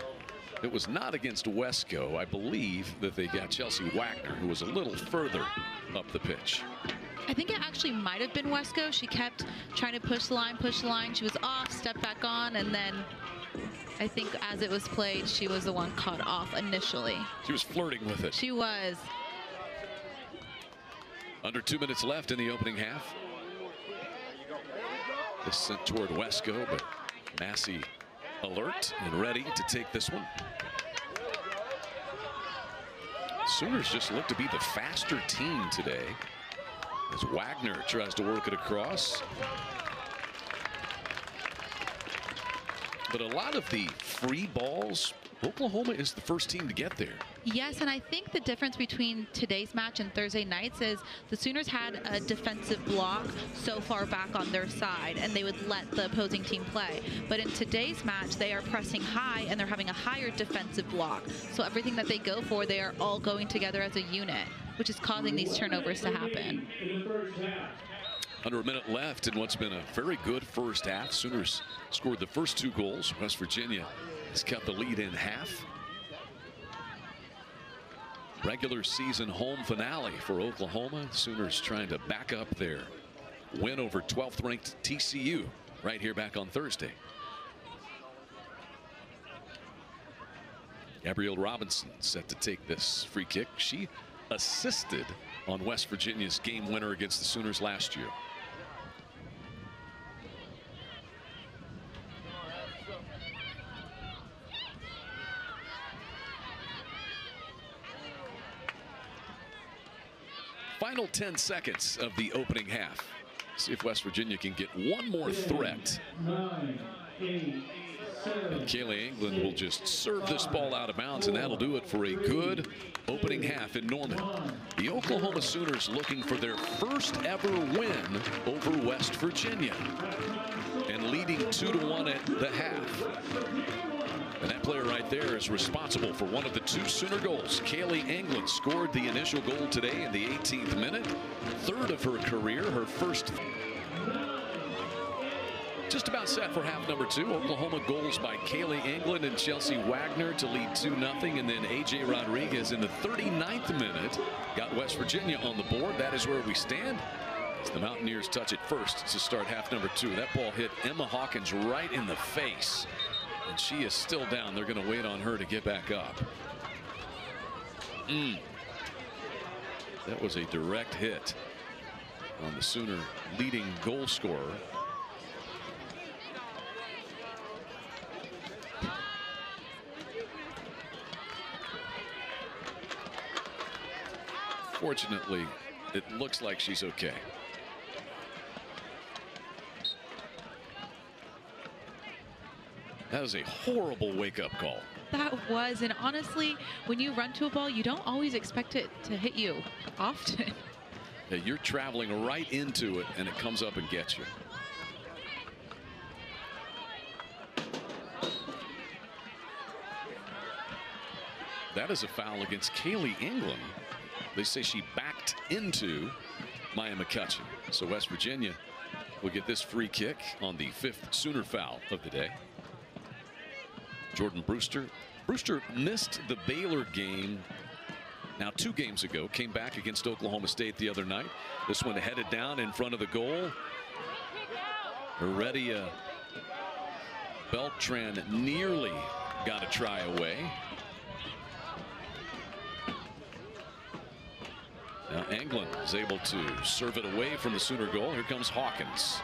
It was not against Wesco. I believe that they got Chelsea Wagner, who was a little further up the pitch.
I think it actually might have been Wesco. She kept trying to push the line, push the line. She was off, stepped back on, and then I think as it was played, she was the one caught off initially.
She was flirting with it.
She was.
Under 2 minutes left in the opening half. This sent toward Wesco, but Massey alert and ready to take this one. Sooners just look to be the faster team today as Wagner tries to work it across. But a lot of the free balls, Oklahoma is the first team to get there.
Yes, and I think the difference between today's match and Thursday night's is the Sooners had a defensive block so far back on their side, and they would let the opposing team play. But in today's match, they are pressing high, and they're having a higher defensive block. So everything that they go for, they are all going together as a unit, which is causing these turnovers to happen.
Under a minute left in what's been a very good first half. Sooners scored the first 2 goals. West Virginia has cut the lead in half. Regular season home finale for Oklahoma. Sooners trying to back up their win over 12th ranked TCU right here back on Thursday. Gabrielle Robinson set to take this free kick. She assisted on West Virginia's game winner against the Sooners last year. Final 10 seconds of the opening half. See if West Virginia can get one more threat.
9, 8, 7,
and Kaylee England will just serve this ball out of bounds, and that'll do it for a good opening half in Norman. The Oklahoma Sooners looking for their first ever win over West Virginia and leading 2-1 at the half. And that player right there is responsible for one of the 2 Sooner goals. Kaylee England scored the initial goal today in the 18th minute. 3rd of her career, her first. Just about set for half number 2. Oklahoma goals by Kaylee England and Chelsea Wagner to lead 2-0. And then A.J. Rodriguez in the 39th minute got West Virginia on the board. That is where we stand as the Mountaineers touch it first to start half number 2. That ball hit Emma Hawkins right in the face. And she is still down. They're going to wait on her to get back up. That was a direct hit on the Sooner leading goal scorer. Fortunately, it looks like she's okay. That was a horrible wake-up call.
That was, and honestly, when you run to a ball, you don't always expect it to hit you often.
Yeah, you're traveling right into it, and it comes up and gets you. That is a foul against Kaylee England. They say she backed into Maya McCutcheon. So West Virginia will get this free kick on the 5th Sooner foul of the day. Jordan Brewster. Brewster missed the Baylor game now 2 games ago. Came back against Oklahoma State the other night. This one headed down in front of the goal. Heredia Beltran nearly got a try away. Now England is able to serve it away from the Sooner goal. Here comes Hawkins.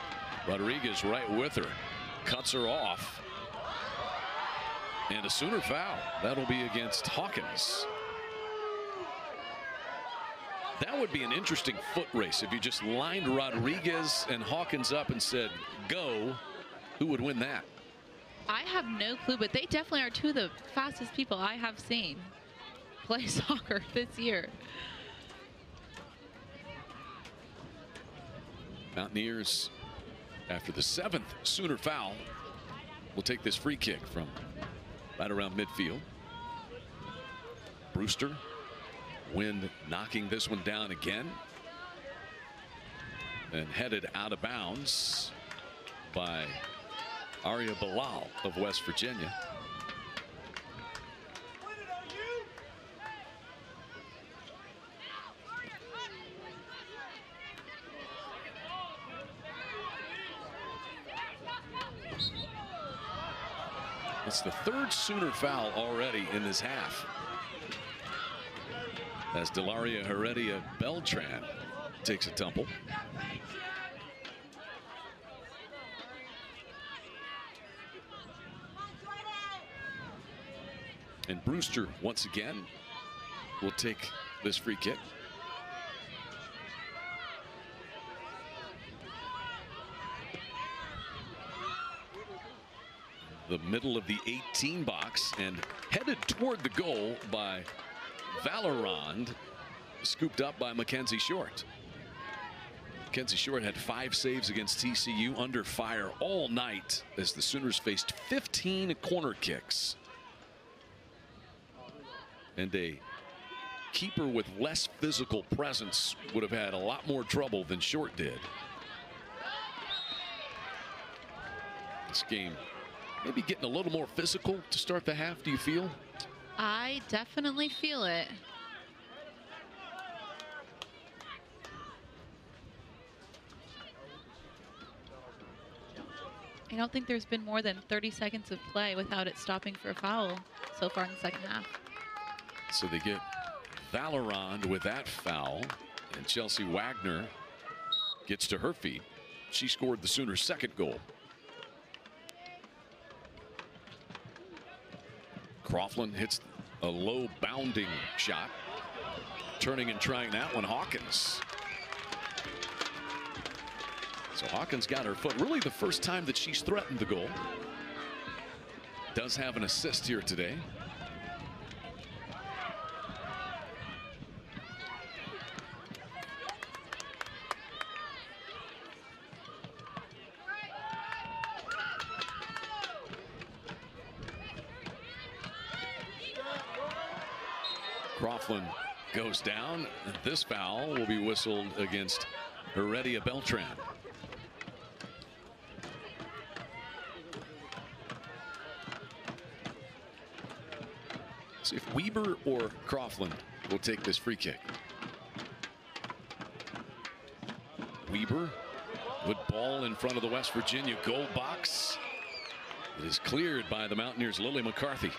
Rodriguez right with her. Cuts her off. And a Sooner foul. That'll be against Hawkins. That would be an interesting foot race if you just lined Rodriguez and Hawkins up and said, go. Who would win that?
I have no clue, but they definitely are 2 of the fastest people I have seen play soccer this year.
Mountaineers, after the 7th Sooner foul, will take this free kick from right around midfield. Brewster, wind knocking this one down again. and headed out of bounds by Arya Bilal of West Virginia. It's the third Sooner foul already in this half, as Delaria Heredia Beltran takes a tumble. And Brewster once again will take this free kick. The middle of the 18 box and headed toward the goal by Valorand, scooped up by Mackenzie Short. Mackenzie Short had 5 saves against TCU, under fire all night as the Sooners faced 15 corner kicks. And a keeper with less physical presence would have had a lot more trouble than Short did. This game maybe getting a little more physical to start the half, do you feel?
I definitely feel it. I don't think there's been more than 30 seconds of play without it stopping for a foul so far in the second half.
So they get Valorand with that foul, and Chelsea Wagner gets to her feet. She scored the Sooners' second goal. Croughlin hits a low bounding shot. Turning and trying that one, Hawkins. So Hawkins got her foot. Really the first time that she's threatened the goal. Does have an assist here today. Croughlin goes down. This foul will be whistled against Heredia Beltran. See if Weber or Croughlin will take this free kick. Weber, good ball in front of the West Virginia goal box. It is cleared by the Mountaineers' Lily McCarthy.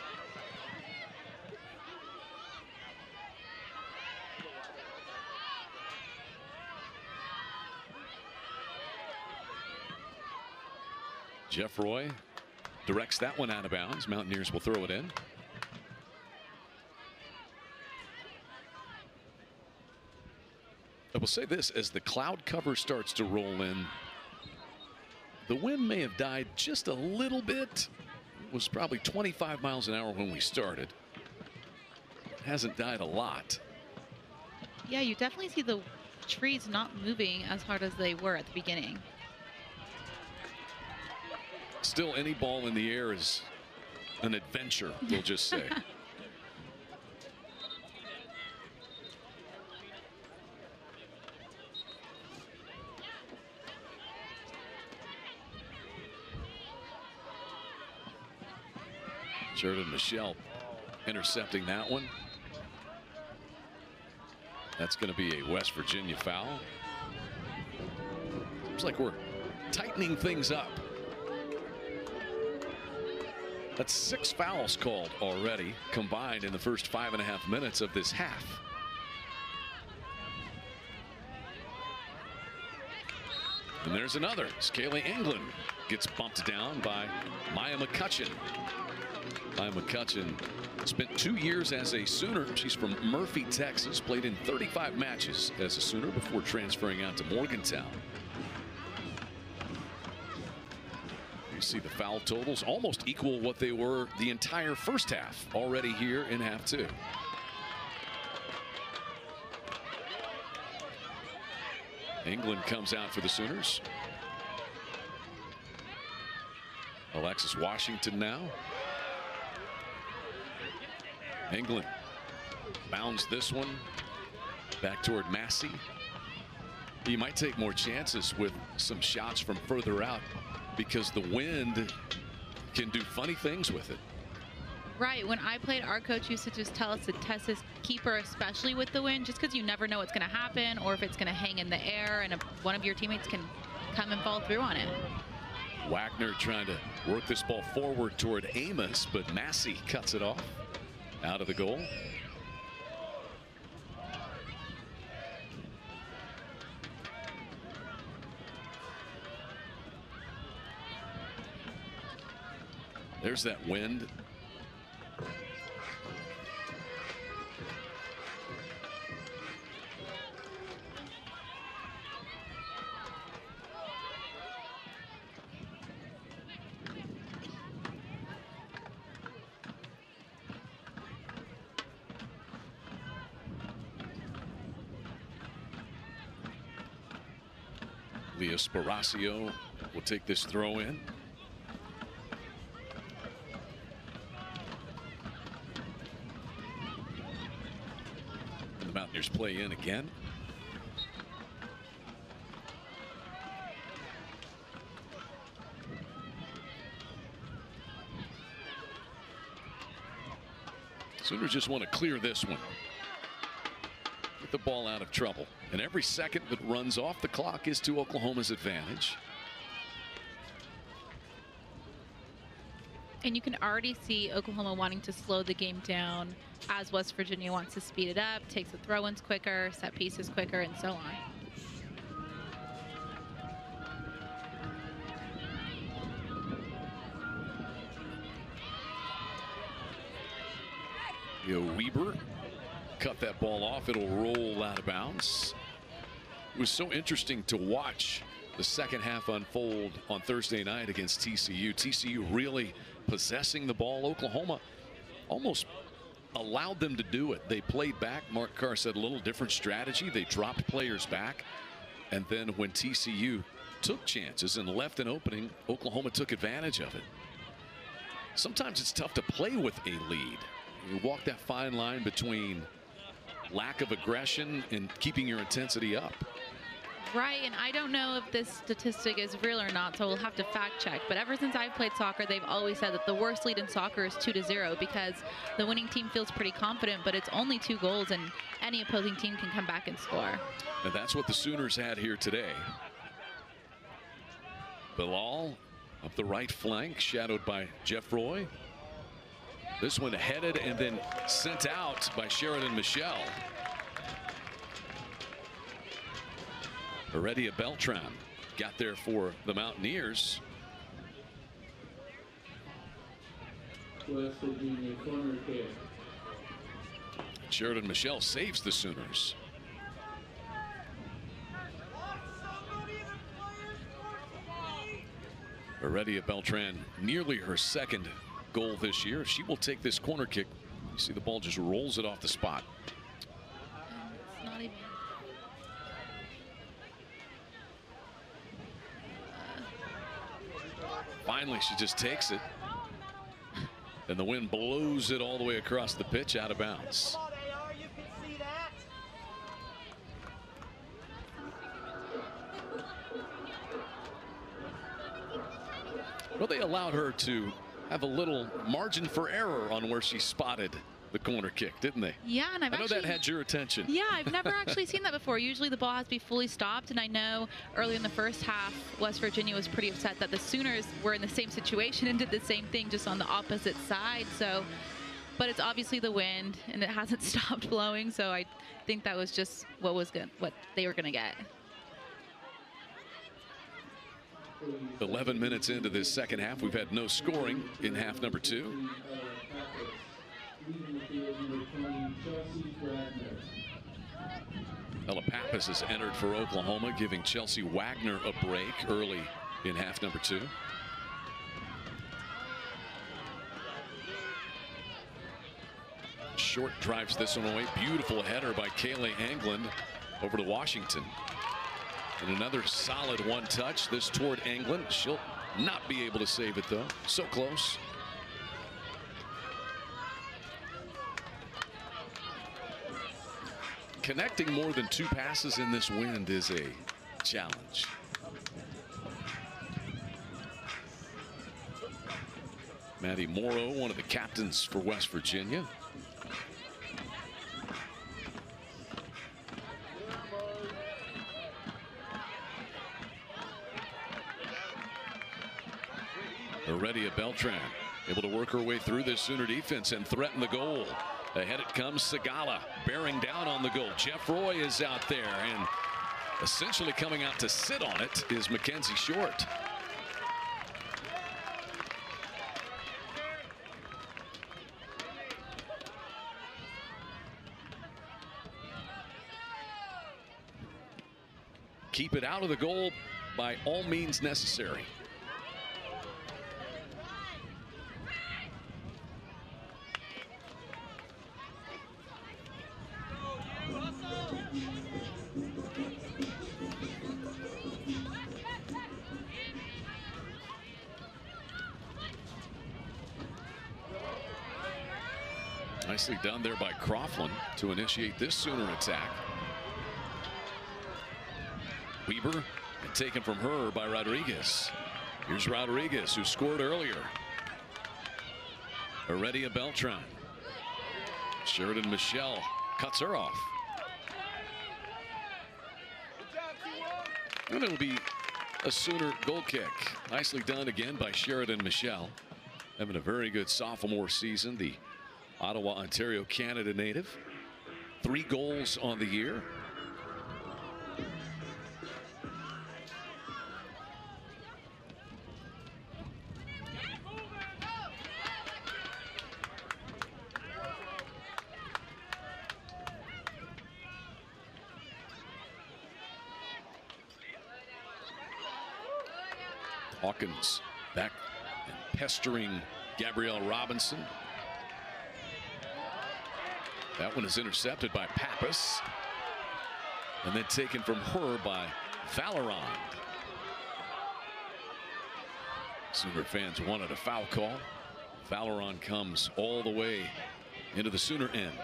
Jeff Roy directs that one out of bounds. Mountaineers will throw it in. I will say this, as the cloud cover starts to roll in, the wind may have died just a little bit. It was probably 25 miles an hour when we started. It hasn't died a lot.
Yeah, you definitely see the trees not moving as hard as they were at the beginning.
Still, any ball in the air is an adventure, we'll just say. Jordan Michelle intercepting that one. That's going to be a West Virginia foul. Seems like we're tightening things up. That's 6 fouls called already combined in the first 5.5 minutes of this half. And there's another. Scaly England gets bumped down by Maya McCutcheon. Maya McCutcheon spent 2 years as a Sooner. She's from Murphy, Texas. Played in 35 matches as a Sooner before transferring out to Morgantown. See the foul totals almost equal what they were the entire first half already here in half 2. England comes out for the Sooners. Alexis Washington now. England bounds this one back toward Massey. You might take more chances with some shots from further out because the wind can do funny things with it.
Right. When I played, our coach used to just tell us to test his keeper, especially with the wind, just because you never know what's going to happen or if it's going to hang in the air and one of your teammates can come and fall through on it.
Wagner trying to work this ball forward toward Amos, but Massey cuts it off out of the goal. There's that wind. Sparacio will take this throw in. And the Mountaineers play in again. Sooners just want to clear this one. Get the ball out of trouble. And every second that runs off the clock is to Oklahoma's advantage.
And you can already see Oklahoma wanting to slow the game down as West Virginia wants to speed it up, takes the throw-ins quicker, set pieces quicker, and so on.
Weber cut that ball off. It'll roll out of bounds. It was so interesting to watch the second half unfold on Thursday night against TCU. TCU really possessing the ball. Oklahoma almost allowed them to do it. They played back. Mark Carr said a little different strategy. They dropped players back. And then when TCU took chances and left an opening, Oklahoma took advantage of it. Sometimes it's tough to play with a lead. You walk that fine line between lack of aggression and keeping your intensity up.
Right, and I don't know if this statistic is real or not, so we'll have to fact check. But ever since I've played soccer, they've always said that the worst lead in soccer is 2-0 because the winning team feels pretty confident, but it's only 2 goals and any opposing team can come back and score.
And that's what the Sooners had here today. Bilal up the right flank, shadowed by Jeff Roy. This one headed and then sent out by Sheridan Michelle. Heredia Beltran got there for the Mountaineers.
West Virginia corner kick.
Sheridan Michelle saves the Sooners. Heredia Beltran, nearly her second goal this year. She will take this corner kick. You see the ball just rolls it off the spot.
It's not even.
Finally, she just takes it. And the wind blows it all the way across the pitch out of bounds. Well, they allowed her to have a little margin for error on where she spotted the corner kick, didn't they?
Yeah, and I know
that had your attention.
Yeah, I've never actually seen that before. Usually the ball has to be fully stopped, and I know early in the first half, West Virginia was pretty upset that the Sooners were in the same situation and did the same thing just on the opposite side. So, but it's obviously the wind, and it hasn't stopped blowing, so I think that was just what they were going to get.
11 minutes into this second half, we've had no scoring in half number 2. Ella Pappas has entered for Oklahoma, giving Chelsea Wagner a break early in half number 2. Short drives this one away. Beautiful header by Kayleigh Anglin over to Washington. And another solid one touch. This toward Anglin. She'll not be able to save it though. So close. Connecting more than 2 passes in this wind is a challenge. Maddie Morrow, one of the captains for West Virginia. Heredia Beltran able to work her way through this Sooner defense and threaten the goal. Ahead it comes. Sigala bearing down on the goal. Jeff Roy is out there, and essentially coming out to sit on it is Mackenzie Short. Keep it out of the goal by all means necessary. Nicely done there by Coughlin to initiate this Sooner attack. Weber, and taken from her by Rodriguez. Here's Rodriguez, who scored earlier. Heredia Beltran. Sheridan Michelle cuts her off. And it'll be a Sooner goal kick. Nicely done again by Sheridan Michelle. Having a very good sophomore season. The Ottawa, Ontario, Canada native. 3 goals on the year. Hawkins back and pestering Gabrielle Robinson. That one is intercepted by Pappas and then taken from her by Valeron. Sooner fans wanted a foul call. Valeron comes all the way into the Sooner end.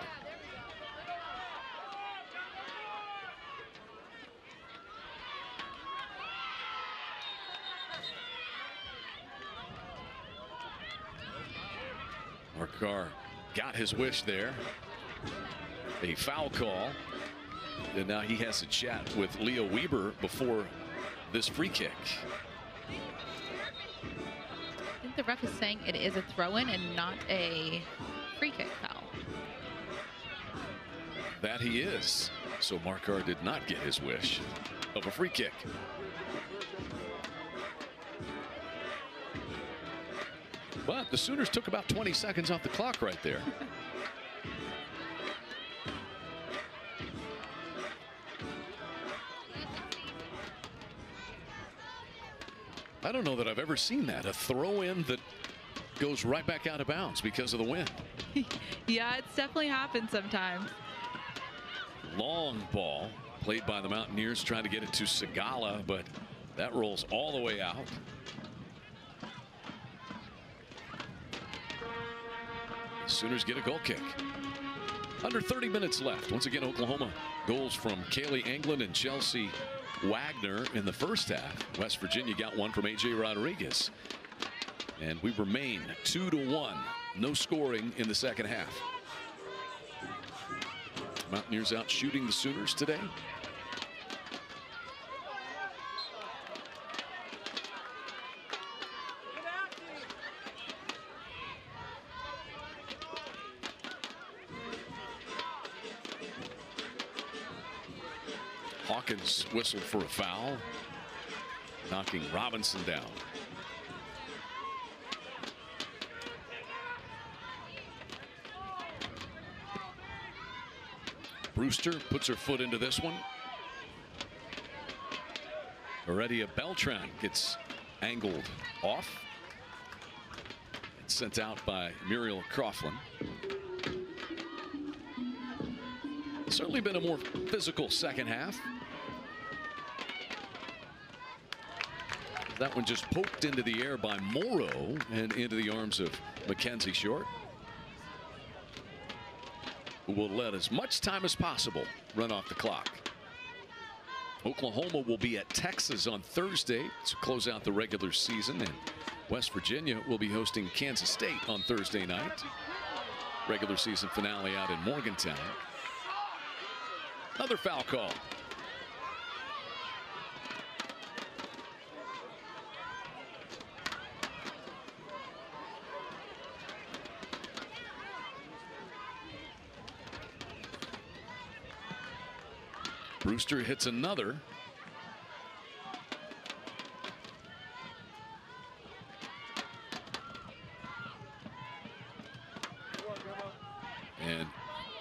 Markar got his wish there. A foul call. And now he has to chat with Leo Weber before this free kick.
I think the ref is saying it is a throw-in and not a free kick foul.
That he is. So Markar did not get his wish of a free kick. But the Sooners took about 20 seconds off the clock right there. I don't know that I've ever seen that. A throw in that goes right back out of bounds because of the wind.
Yeah, it's definitely happened sometimes.
Long ball played by the Mountaineers, trying to get it to Sigala, but that rolls all the way out. Sooners get a goal kick. Under 30 minutes left. Once again, Oklahoma goals from Kaylee Anglin and Chelsea Wagner in the first half. West Virginia got one from A.J. Rodriguez. And we remain 2-1. No scoring in the second half. Mountaineers out shooting the Sooners today. Hawkins whistled for a foul, knocking Robinson down. Brewster puts her foot into this one. Heredia Beltran gets angled off. It's sent out by Muriel Coughlin. Certainly been a more physical second half. That one just poked into the air by Morrow and into the arms of Mackenzie Short, who will let as much time as possible run off the clock. Oklahoma will be at Texas on Thursday to close out the regular season, and West Virginia will be hosting Kansas State on Thursday night. Regular season finale out in Morgantown. Another foul call. Brewster hits another. And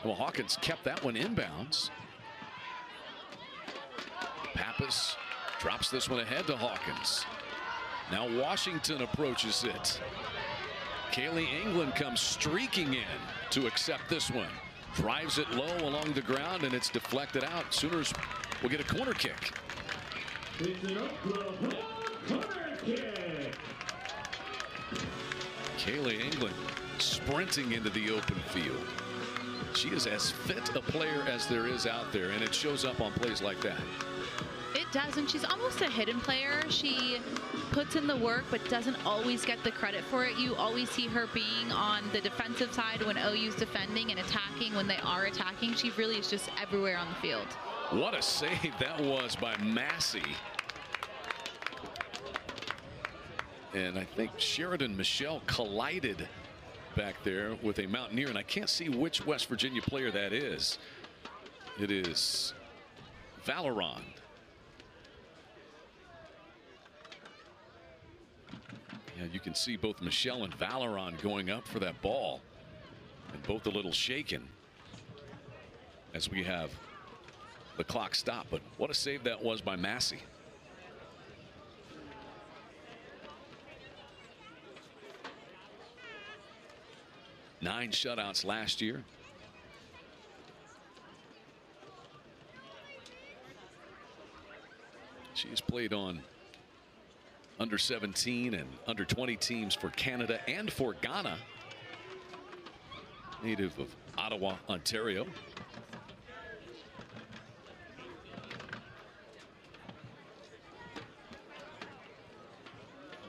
well, Hawkins kept that one inbounds. Pappas drops this one ahead to Hawkins. Now Washington approaches it. Kaylee England comes streaking in to accept this one. Drives it low along the ground, and it's deflected out. Sooners will get a corner kick.
It's an Oklahoma corner kick.
Kaylee England sprinting into the open field. She is as fit a player as there is out there, and it shows up on plays like that.
It does, and she's almost a hidden player. She puts in the work but doesn't always get the credit for it. You always see her being on the defensive side when OU's defending and attacking when they are attacking. She really is just everywhere on the field.
What a save that was by Massey. And I think Sheridan Michelle collided back there with a Mountaineer, and I can't see which West Virginia player that is. It is Valeron. Yeah, you can see both Michelle and Valeron going up for that ball, and both a little shaken as we have the clock stop. But what a save that was by Massey. Nine shutouts last year. She's played on under 17 and under 20 teams for Canada and for Ghana. Native of Ottawa, Ontario.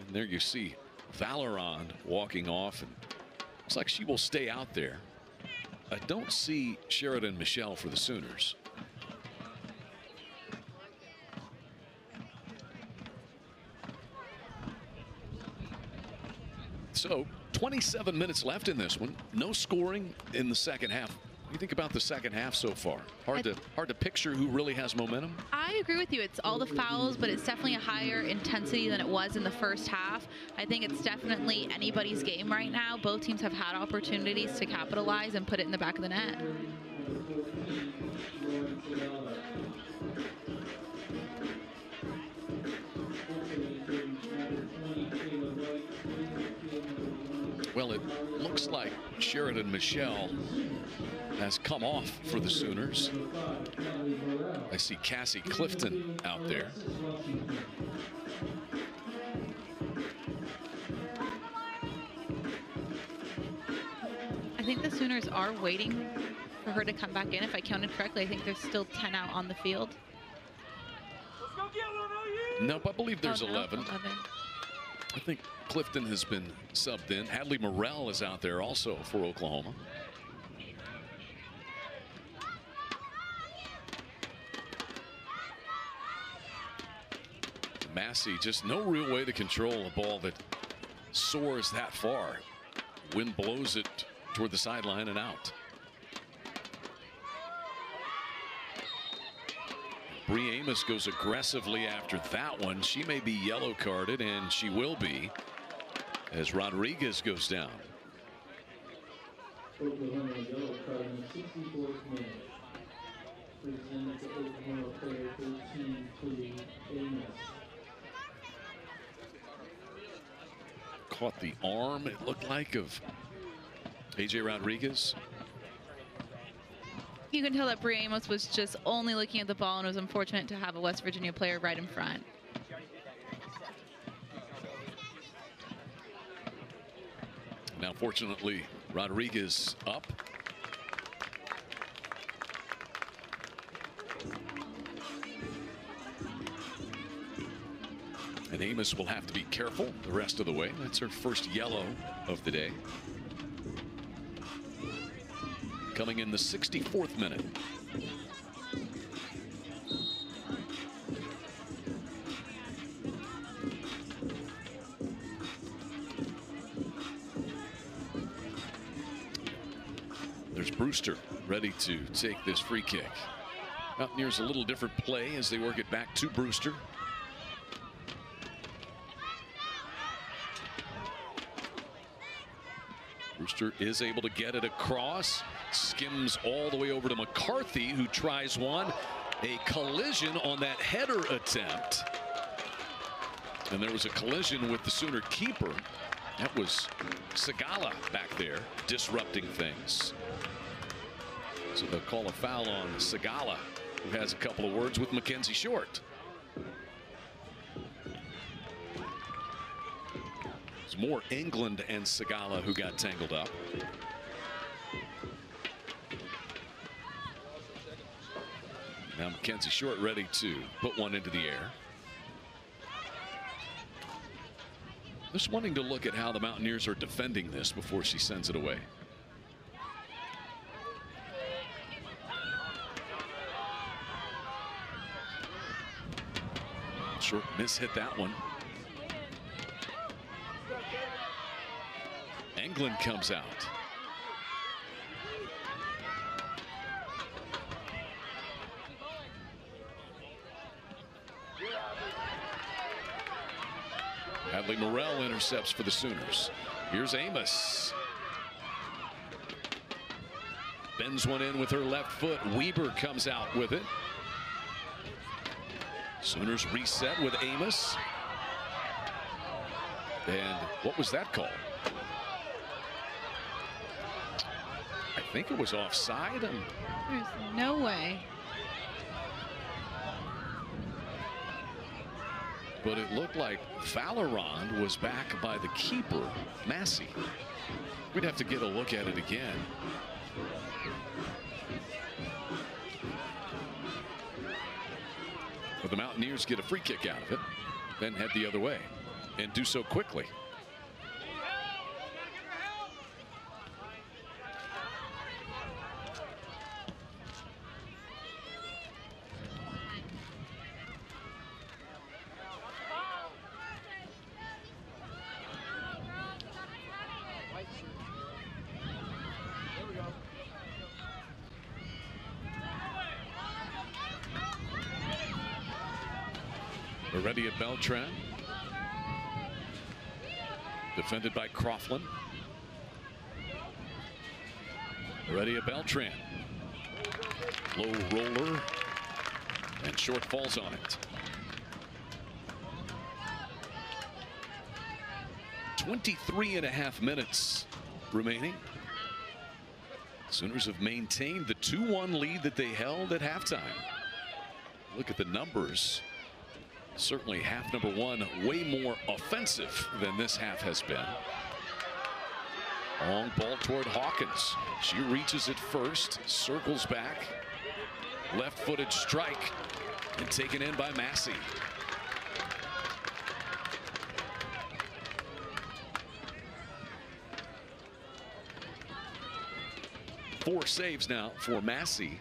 And there you see Valeron walking off, and looks like she will stay out there. I don't see Sheridan Michelle for the Sooners. So 27 minutes left in this one. No scoring in the second half. What do you think about the second half so far? Hard to picture who really has momentum.
I agree with you. It's all the fouls, but it's definitely a higher intensity than it was in the first half. I think it's definitely anybody's game right now. Both teams have had opportunities to capitalize and put it in the back of the net.
Well, it looks like Sheridan Michelle has come off for the Sooners. I see Cassie Clifton out there.
I think the Sooners are waiting for her to come back in. If I counted correctly, I think there's still 10 out on the field.
Nope, I believe there's 11.
11.
I think Clifton has been subbed in. Hadley Morrell is out there also for Oklahoma. Massey, just no real way to control a ball that soars that far. Wind blows it toward the sideline and out. Bree Amos goes aggressively after that one. She may be yellow carded, and she will be, as Rodriguez goes down.
Oklahoma yellow card in the 64th minute. Presented to Oklahoma player 13 to Amos.
Caught the arm, it looked like, of AJ Rodriguez.
You can tell that Bree Amos was just only looking at the ball and was unfortunate to have a West Virginia player right in front.
Now, fortunately, Rodriguez up. And Amos will have to be careful the rest of the way. That's her first yellow of the day. Coming in the 64th minute. There's Brewster ready to take this free kick. Mountaineers a little different play as they work it back to Brewster. Brewster is able to get it across, skims all the way over to McCarthy, who tries one. A collision on that header attempt. And there was a collision with the Sooner keeper. That was Segala back there disrupting things. So they'll call a foul on Segala, who has a couple of words with Mackenzie Short. It's more England and Segala who got tangled up. Now Mackenzie Short ready to put one into the air. Just wanting to look at how the Mountaineers are defending this before she sends it away. Short miss hit that one. England comes out. Hadley Morrell intercepts for the Sooners. Here's Amos. Bends one in with her left foot. Weber comes out with it. Sooners reset with Amos. And what was that call? I think it was offside.
There's no way.
But it looked like Fallorand was back by the keeper, Massey. We'd have to get a look at it again. But the Mountaineers get a free kick out of it, then head the other way, and do so quickly. Ready at Beltran. Defended by Coughlin. Ready at Beltran. Low roller. And Short falls on it. 23.5 minutes remaining. Sooners have maintained the 2-1 lead that they held at halftime. Look at the numbers. Certainly half number one way more offensive than this half has been. Long ball toward Hawkins. She reaches it first, circles back. Left-footed strike and taken in by Massey. Four saves now for Massey.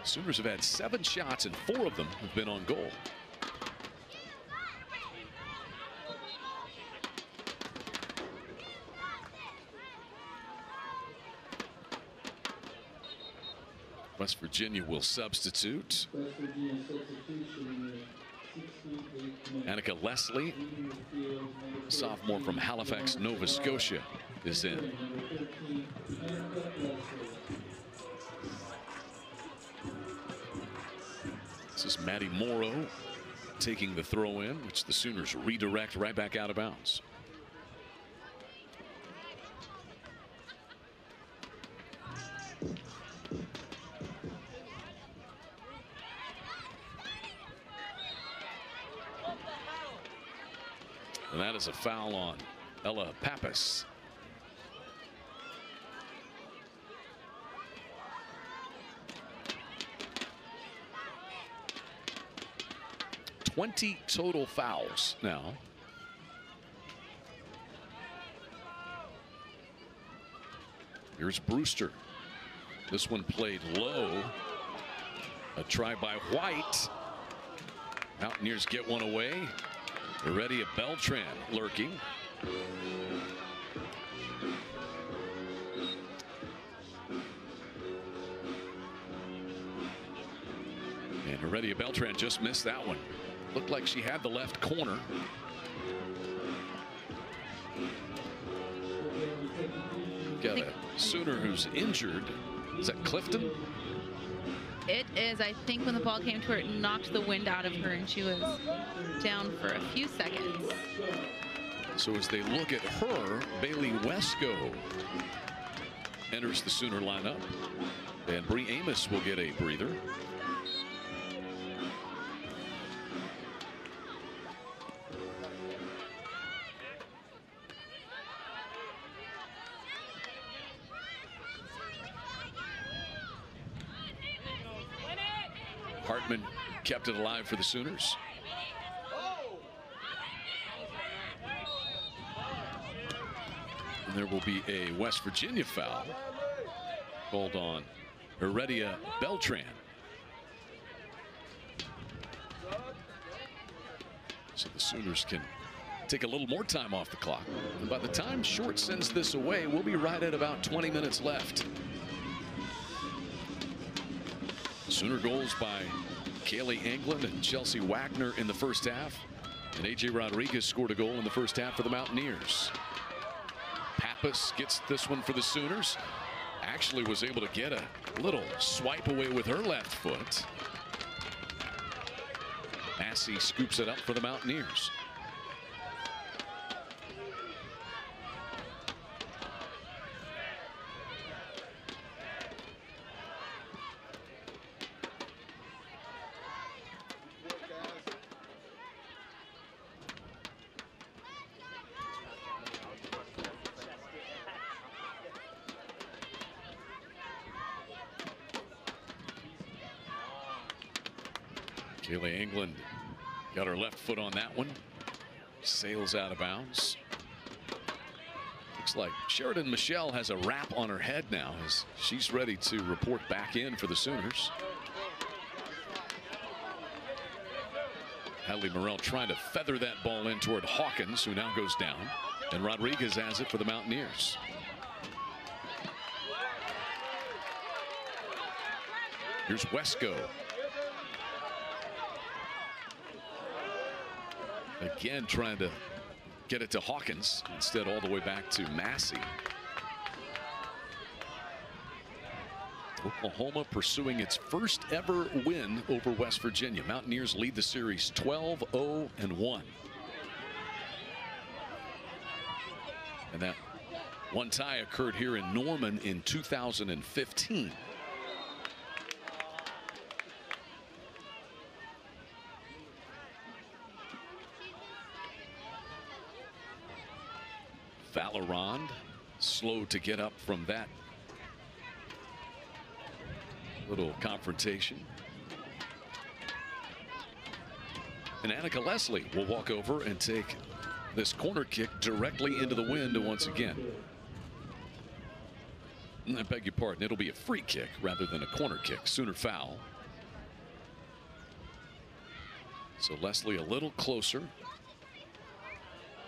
Sooners have had 7 shots and 4 of them have been on goal. West Virginia will substitute. Annika Leslie, sophomore from Halifax, Nova Scotia, is in. This is Maddie Morrow taking the throw in, which the Sooners redirect right back out of bounds. And that is a foul on Ella Pappas. 20 total fouls now. Here's Brewster. This one played low. A try by White. Mountaineers get one away. Heredia Beltran lurking. And Heredia Beltran just missed that one. Looked like she had the left corner. Got a Sooner who's injured. Is that Clifton?
It is. I think when the ball came to her, it knocked the wind out of her, and she was down for a few seconds.
So as they look at her, Bailey Wesco enters the Sooner lineup, and Bree Amos will get a breather. Hartman kept it alive for the Sooners. And there will be a West Virginia foul called on Heredia Beltran. So the Sooners can take a little more time off the clock. And by the time Short sends this away, we'll be right at about 20 minutes left. Sooner goals by Kaylee England and Chelsea Wagner in the first half. And A.J. Rodriguez scored a goal in the first half for the Mountaineers. Pappas gets this one for the Sooners. Actually was able to get a little swipe away with her left foot. Massey scoops it up for the Mountaineers. Kaylee England got her left foot on that one. Sails out of bounds. Looks like Sheridan Michelle has a wrap on her head now as she's ready to report back in for the Sooners. Hadley Morrell trying to feather that ball in toward Hawkins, who now goes down. And Rodriguez has it for the Mountaineers. Here's Wesco. Again trying to get it to Hawkins, instead all the way back to Massey. Oklahoma pursuing its first ever win over West Virginia. Mountaineers lead the series 12-0-1. And that one tie occurred here in Norman in 2015. Valerond slow to get up from that little confrontation. And Annika Leslie will walk over and take this corner kick directly into the wind once again. I beg your pardon, it'll be a free kick rather than a corner kick. Sooner foul. So Leslie a little closer.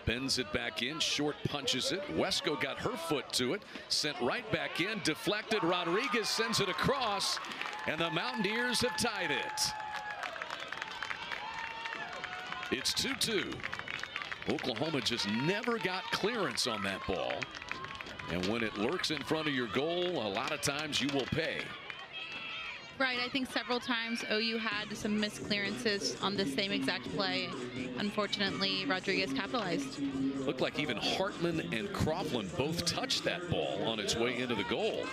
Bends it back in. Short punches it. Wesco got her foot to it. Sent right back in. Deflected. Rodriguez sends it across. And the Mountaineers have tied it. It's 2-2. Oklahoma just never got clearance on that ball. And when it lurks in front of your goal, a lot of times you will pay.
Right, I think several times OU had some missed clearances on the same exact play. Unfortunately, Rodriguez capitalized.
Looked like even Hartman and Coughlin both touched that ball on its way into the goal.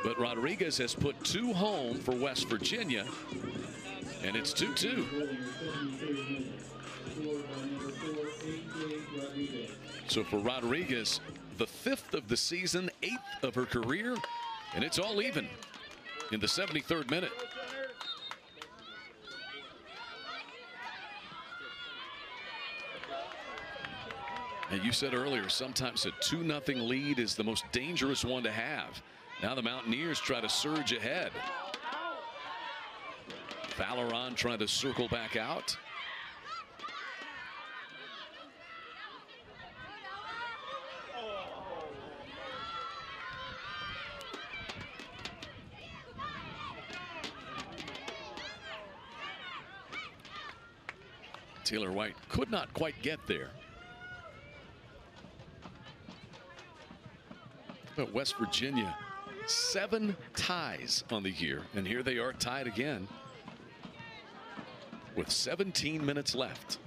But Rodriguez has put two home for West Virginia, and it's 2-2. So for Rodriguez, the 5th of the season, 8th of her career, and it's all even in the 73rd minute. And you said earlier, sometimes a 2-0 lead is the most dangerous one to have. Now the Mountaineers try to surge ahead. Valoron trying to circle back out. Taylor White could not quite get there. But West Virginia, 7 ties on the year, and here they are tied again with 17 minutes left.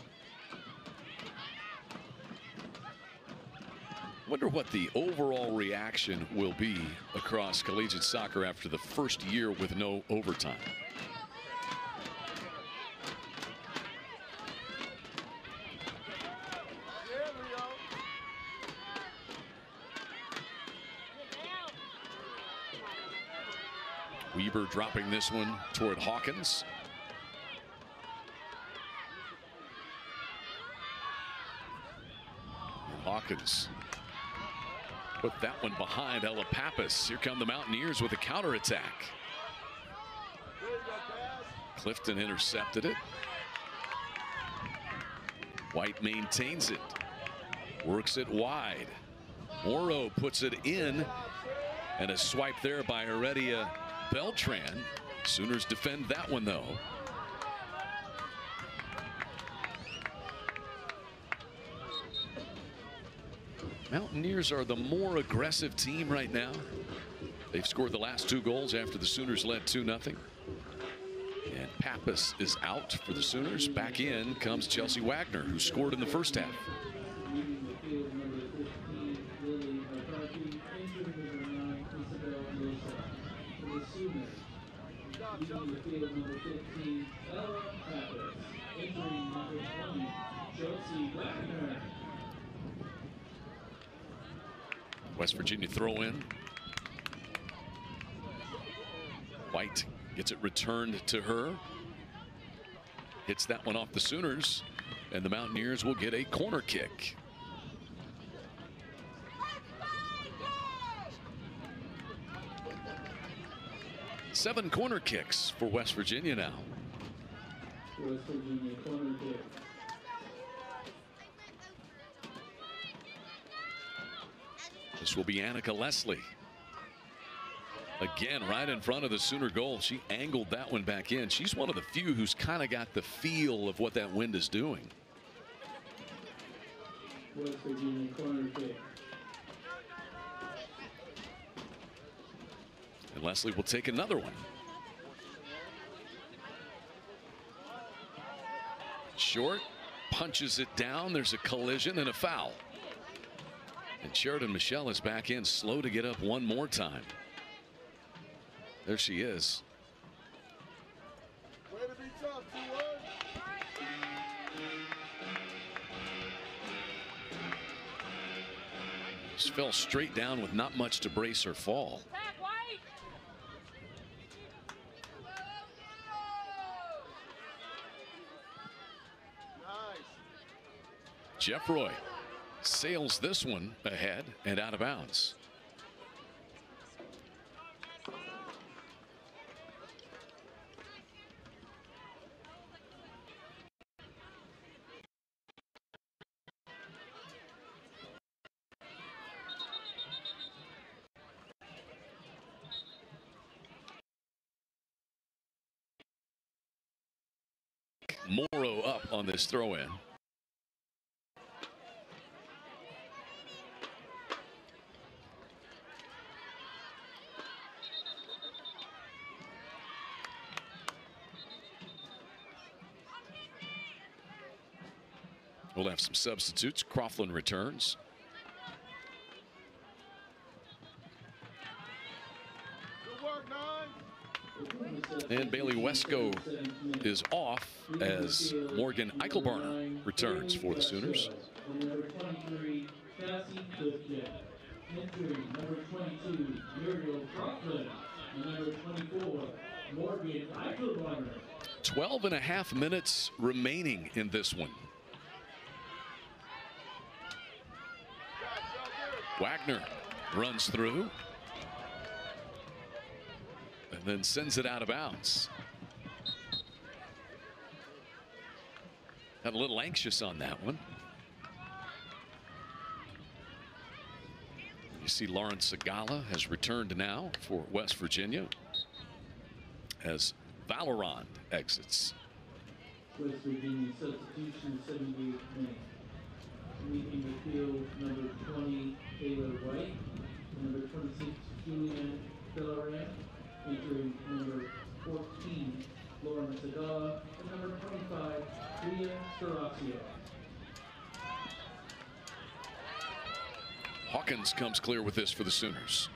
Wonder what the overall reaction will be across collegiate soccer after the first year with no overtime. Weber dropping this one toward Hawkins. And Hawkins put that one behind Ella Pappas. Here come the Mountaineers with a counterattack. Clifton intercepted it. White maintains it. Works it wide. Morrow puts it in. And a swipe there by Heredia Beltran. Sooners defend that one though. Mountaineers are the more aggressive team right now. They've scored the last 2 goals after the Sooners led 2-0. And Pappas is out for the Sooners. Back in comes Chelsea Wagner, who scored in the first half.
Leaving the field, number 15, Ella Pappas. Entering number 20, Chelsea Wagner.
West Virginia throw in. White gets it returned to her. Hits that one off the Sooners, and the Mountaineers will get a corner kick. Seven corner kicks for West Virginia now.
West Virginia corner kick.
This will be Annika Leslie. Again, right in front of the Sooner goal. She angled that one back in. She's one of the few who's kind of got the feel of what that wind is doing.
West Virginia corner kick.
And Leslie will take another one. Short, punches it down. There's a collision and a foul. And Sheridan Michelle is back in, slow to get up one more time. There she is.
Way to be tough, 2-1.
Just fell straight down with not much to brace her fall. Jeffroy sails this one ahead and out of bounds. Morrow up on this throw in. We'll have some substitutes. Croughlin returns. And Bailey Wesco is off as Morgan Eichelbarner returns for the Sooners.
Number 23, Cassie Clifton. Entering number 22, Muriel Croughlin. And number 24, Morgan Eichelbarner.
12.5 minutes remaining in this one. Wagner runs through and then sends it out of bounds. Got a little anxious on that one. You see Lawrence Sagala has returned now for West Virginia as Valorant exits.
West Virginia substitution, 78th minute. Leaving the field, number 20, Taylor White, number 26, Julian Villaran, entering number 14, Lauren Sagala, and number 25, Leah Scaraccio.
Hawkins comes clear with this for the Sooners.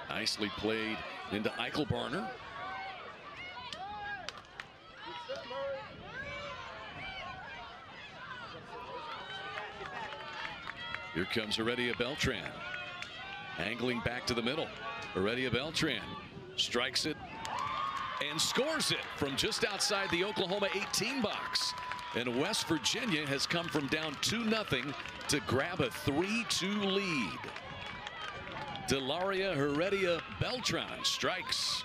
Nicely played into Eichelbarner. Here comes Heredia Beltran. Angling back to the middle. Heredia Beltran strikes it and scores it from just outside the Oklahoma 18 box. And West Virginia has come from down 2-0 to grab a 3-2 lead. Delaria Heredia Beltran strikes.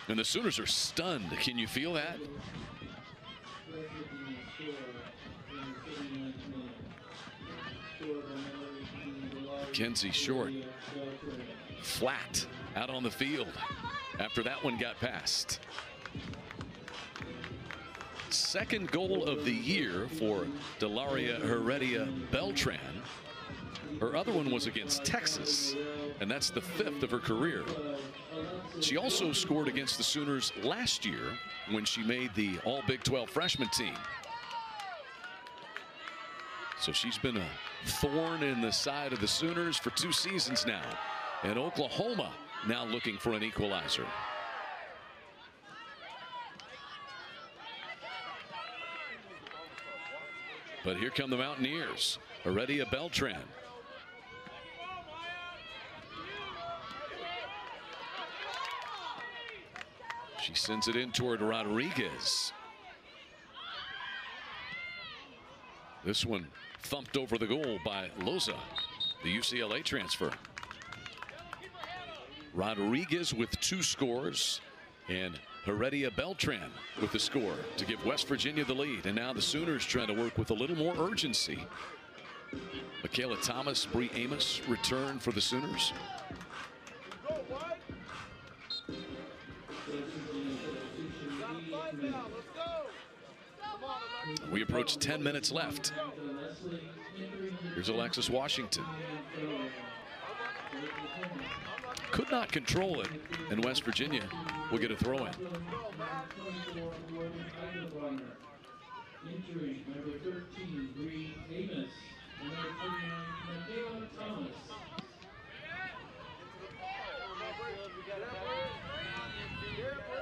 And the Sooners are stunned. Can you feel that? Kenzie Short flat out on the field after that one got past. Second goal of the year for Delaria Heredia Beltran. Her other one was against Texas, and that's the 5th of her career. She also scored against the Sooners last year when she made the All Big 12 freshman team. So she's been a thorn in the side of the Sooners for 2 seasons now. And Oklahoma now looking for an equalizer. But here come the Mountaineers. Heredia Beltran. She sends it in toward Rodriguez. This one thumped over the goal by Loza, the UCLA transfer. Rodriguez with 2 scores and Heredia Beltran with the score to give West Virginia the lead. And now the Sooners trying to work with a little more urgency. Michaela Thomas, Bree Amos return for the Sooners. We approach 10 minutes left. Here's Alexis Washington. Could not control it, and West Virginia will get a throw in.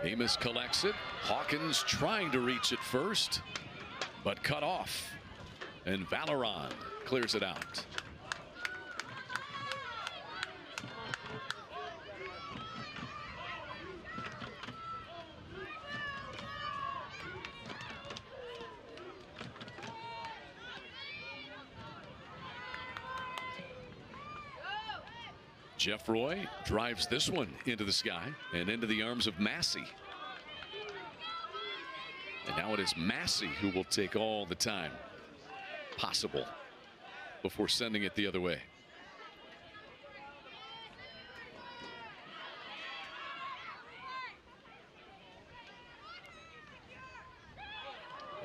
Amos collects it. Hawkins trying to reach it first, but cut off. And Valoron clears it out. Jeff Roy drives this one into the sky and into the arms of Massey. And now it is Massey who will take all the time possible before sending it the other way.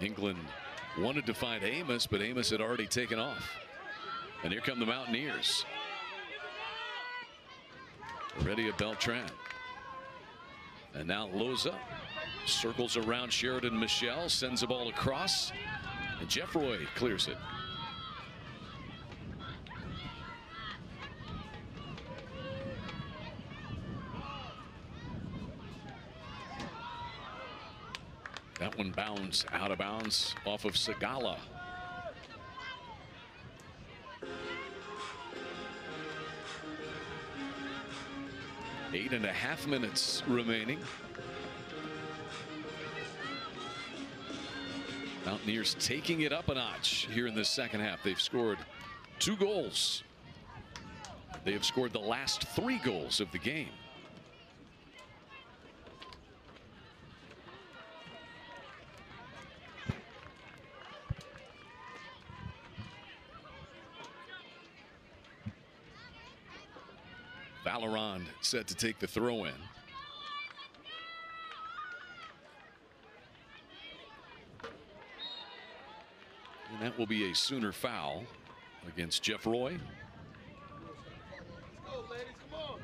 England wanted to find Amos, but Amos had already taken off. And here come the Mountaineers. Heredia Beltran. And now Loza circles around Sheridan Michelle, sends the ball across, and Jeff Roy clears it. That one bounds out of bounds off of Sagala. Eight and a half minutes remaining. Mountaineers taking it up a notch here in the second half. They've scored 2 goals. They have scored the last 3 goals of the game. Valorand set to take the throw in. And that will be a Sooner foul against Jeff Roy.
Let's go, ladies. Come on.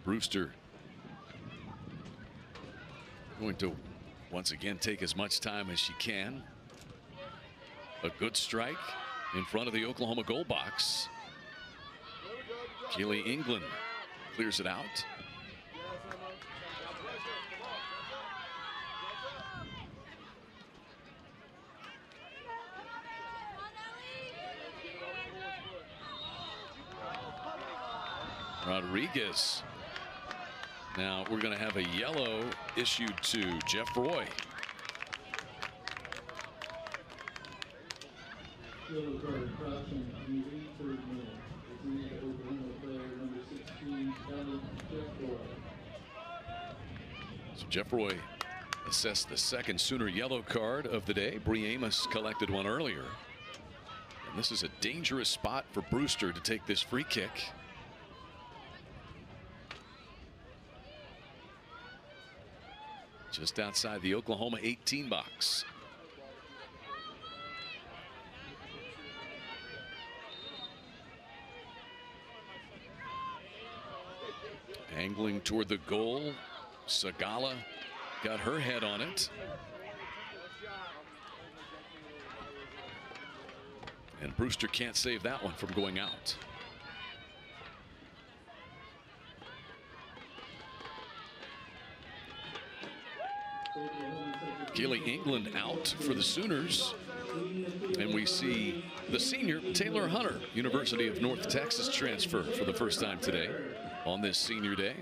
Brewster going to once again take as much time as she can. A good strike in front of the Oklahoma goal box. Keely England clears it out. Rodriguez. Now we're going to have a yellow issued to Jeff Roy.
Yellow card crossing in the 83rd minute. It's the Oklahoma player number 16, Jeff Roy.
So Jeff Roy assessed the second Sooner yellow card of the day. Bree Amos collected one earlier. And this is a dangerous spot for Brewster to take this free kick. Just outside the Oklahoma 18 box. Angling toward the goal. Sagala got her head on it. And Brewster can't save that one from going out. Keely England out for the Sooners. And we see the senior Taylor Hunter, University of North Texas transfer for the first time today on this senior day.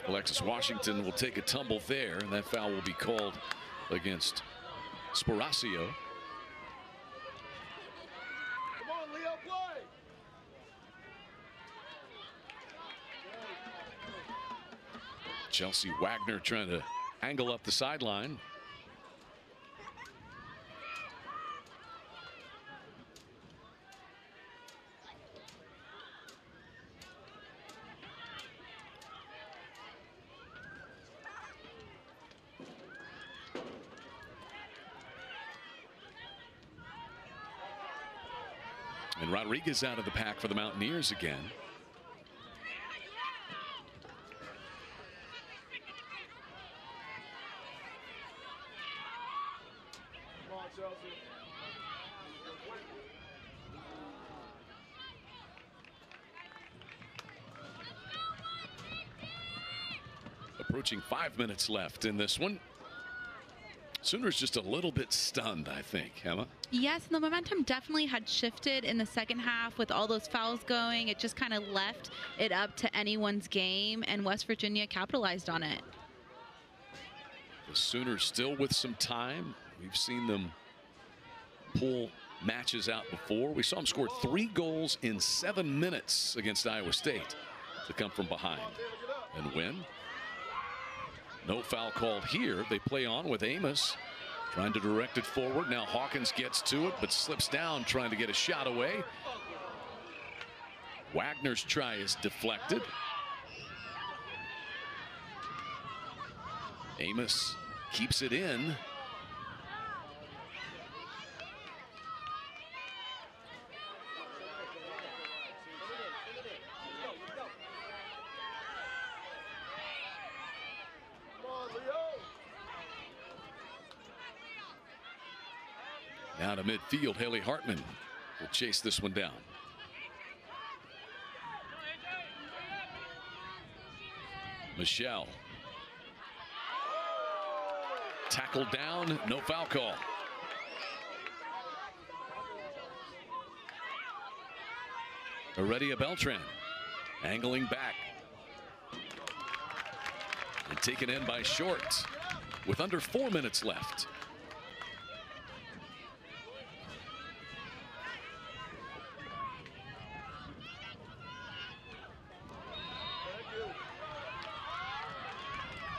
Alexis Washington will take a tumble there, and that foul will be called against Sporacio.
Come on, Leo, play.
Chelsea Wagner trying to angle up the sideline. And Rodriguez out of the pack for the Mountaineers again.
Come on, Chelsea.
Approaching 5 minutes left in this one. Sooners just a little bit stunned, I think, Emma.
Yes, the momentum definitely had shifted in the second half with all those fouls going. It just kind of left it up to anyone's game, and West Virginia capitalized on it.
The Sooners still with some time. We've seen them pull matches out before. We saw them score 3 goals in 7 minutes against Iowa State to come from behind and win. No foul called here. They play on with Amos trying to direct it forward. Now Hawkins gets to it but slips down trying to get a shot away. Wagner's try is deflected. Amos keeps it in. Now to midfield, Haley Hartman will chase this one down. Michelle. Tackled down, no foul call. Heredia Beltran angling back. And taken in by Short with under 4 minutes left.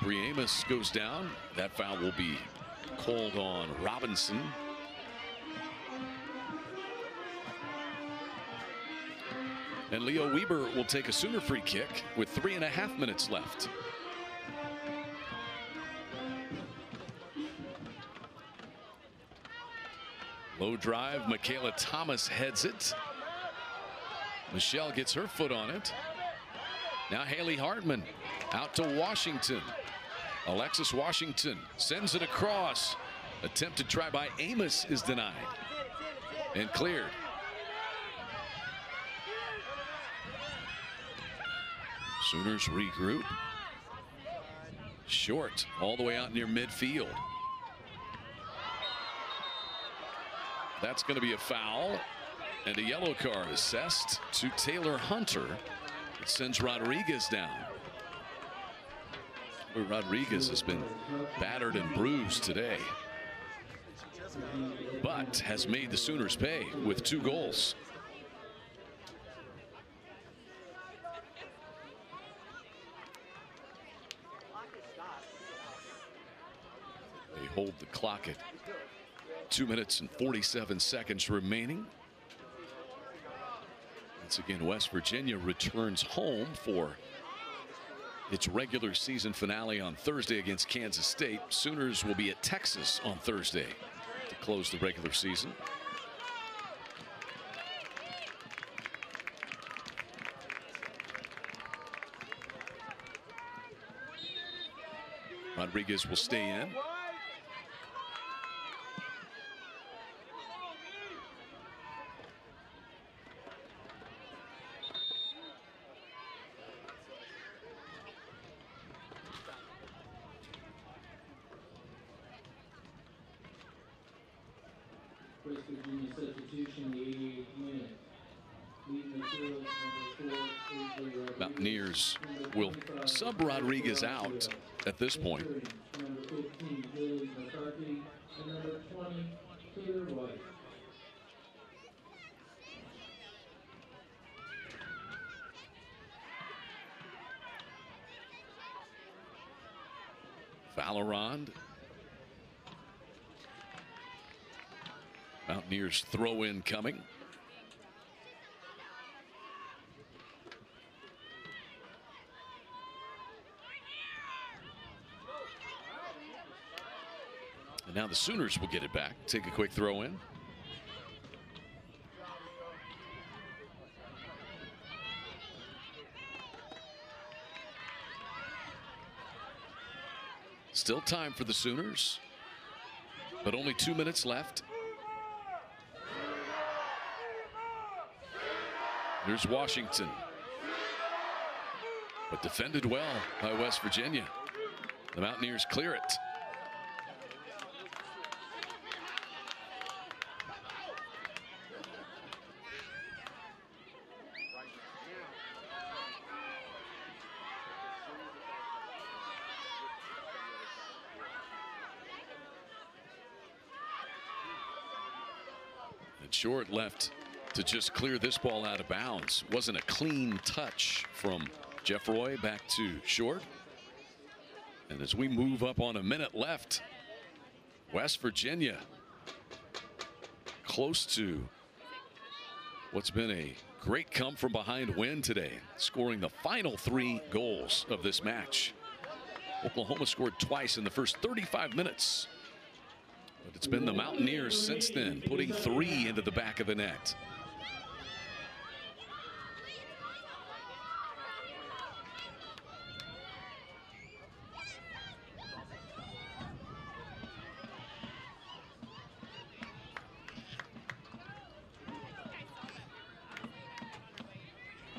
Bree Amos goes down. That foul will be called on Robinson. And Leo Weber will take a Sooner free kick with 3.5 minutes left. Low drive, Michaela Thomas heads it. Michelle gets her foot on it. Now Haley Hartman out to Washington. Alexis Washington sends it across. Attempted try by Amos is denied and cleared. Sooners regroup. Short all the way out near midfield. That's going to be a foul and a yellow card assessed to Taylor Hunter. It sends Rodriguez down. Rodriguez has been battered and bruised today, but has made the Sooners pay with 2 goals. They hold the clock at 2 minutes and 47 seconds remaining. Once again, West Virginia returns home for its regular season finale on Thursday against Kansas State. Sooners will be at Texas on Thursday to close the regular season. Rodriguez will stay in.
West Virginia substitution, the 88th minute. Lead materials number 4, AJ Rodriguez.
Mountaineers will sub Rodriguez out at this point.
Number 15, Billy McCarthy, and number 20, Taylor White.
Valorand. Mountaineers throw in coming. And now the Sooners will get it back. Take a quick throw in. Still time for the Sooners, but only 2 minutes left. Here's Washington, but defended well by West Virginia. The Mountaineers clear it. And Short left to just clear this ball out of bounds. Wasn't a clean touch from Jeff Roy back to Short. And as we move up on a minute left, West Virginia close to what's been a great come from behind win today, scoring the final 3 goals of this match. Oklahoma scored twice in the first 35 minutes, but it's been the Mountaineers since then, putting 3 into the back of the net.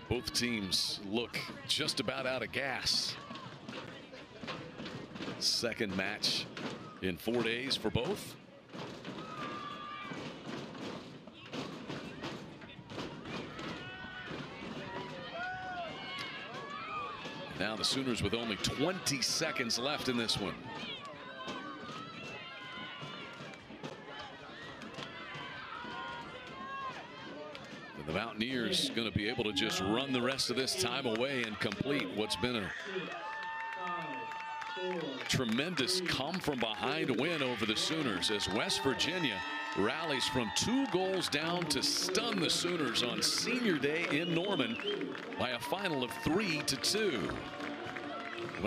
Both teams look just about out of gas. Second match in 4 days for both. Now the Sooners with only 20 seconds left in this one. And the Mountaineers going to be able to just run the rest of this time away and complete what's been a tremendous come from behind win over the Sooners, as West Virginia rallies from 2 goals down to stun the Sooners on Senior Day in Norman by a final of 3-2. West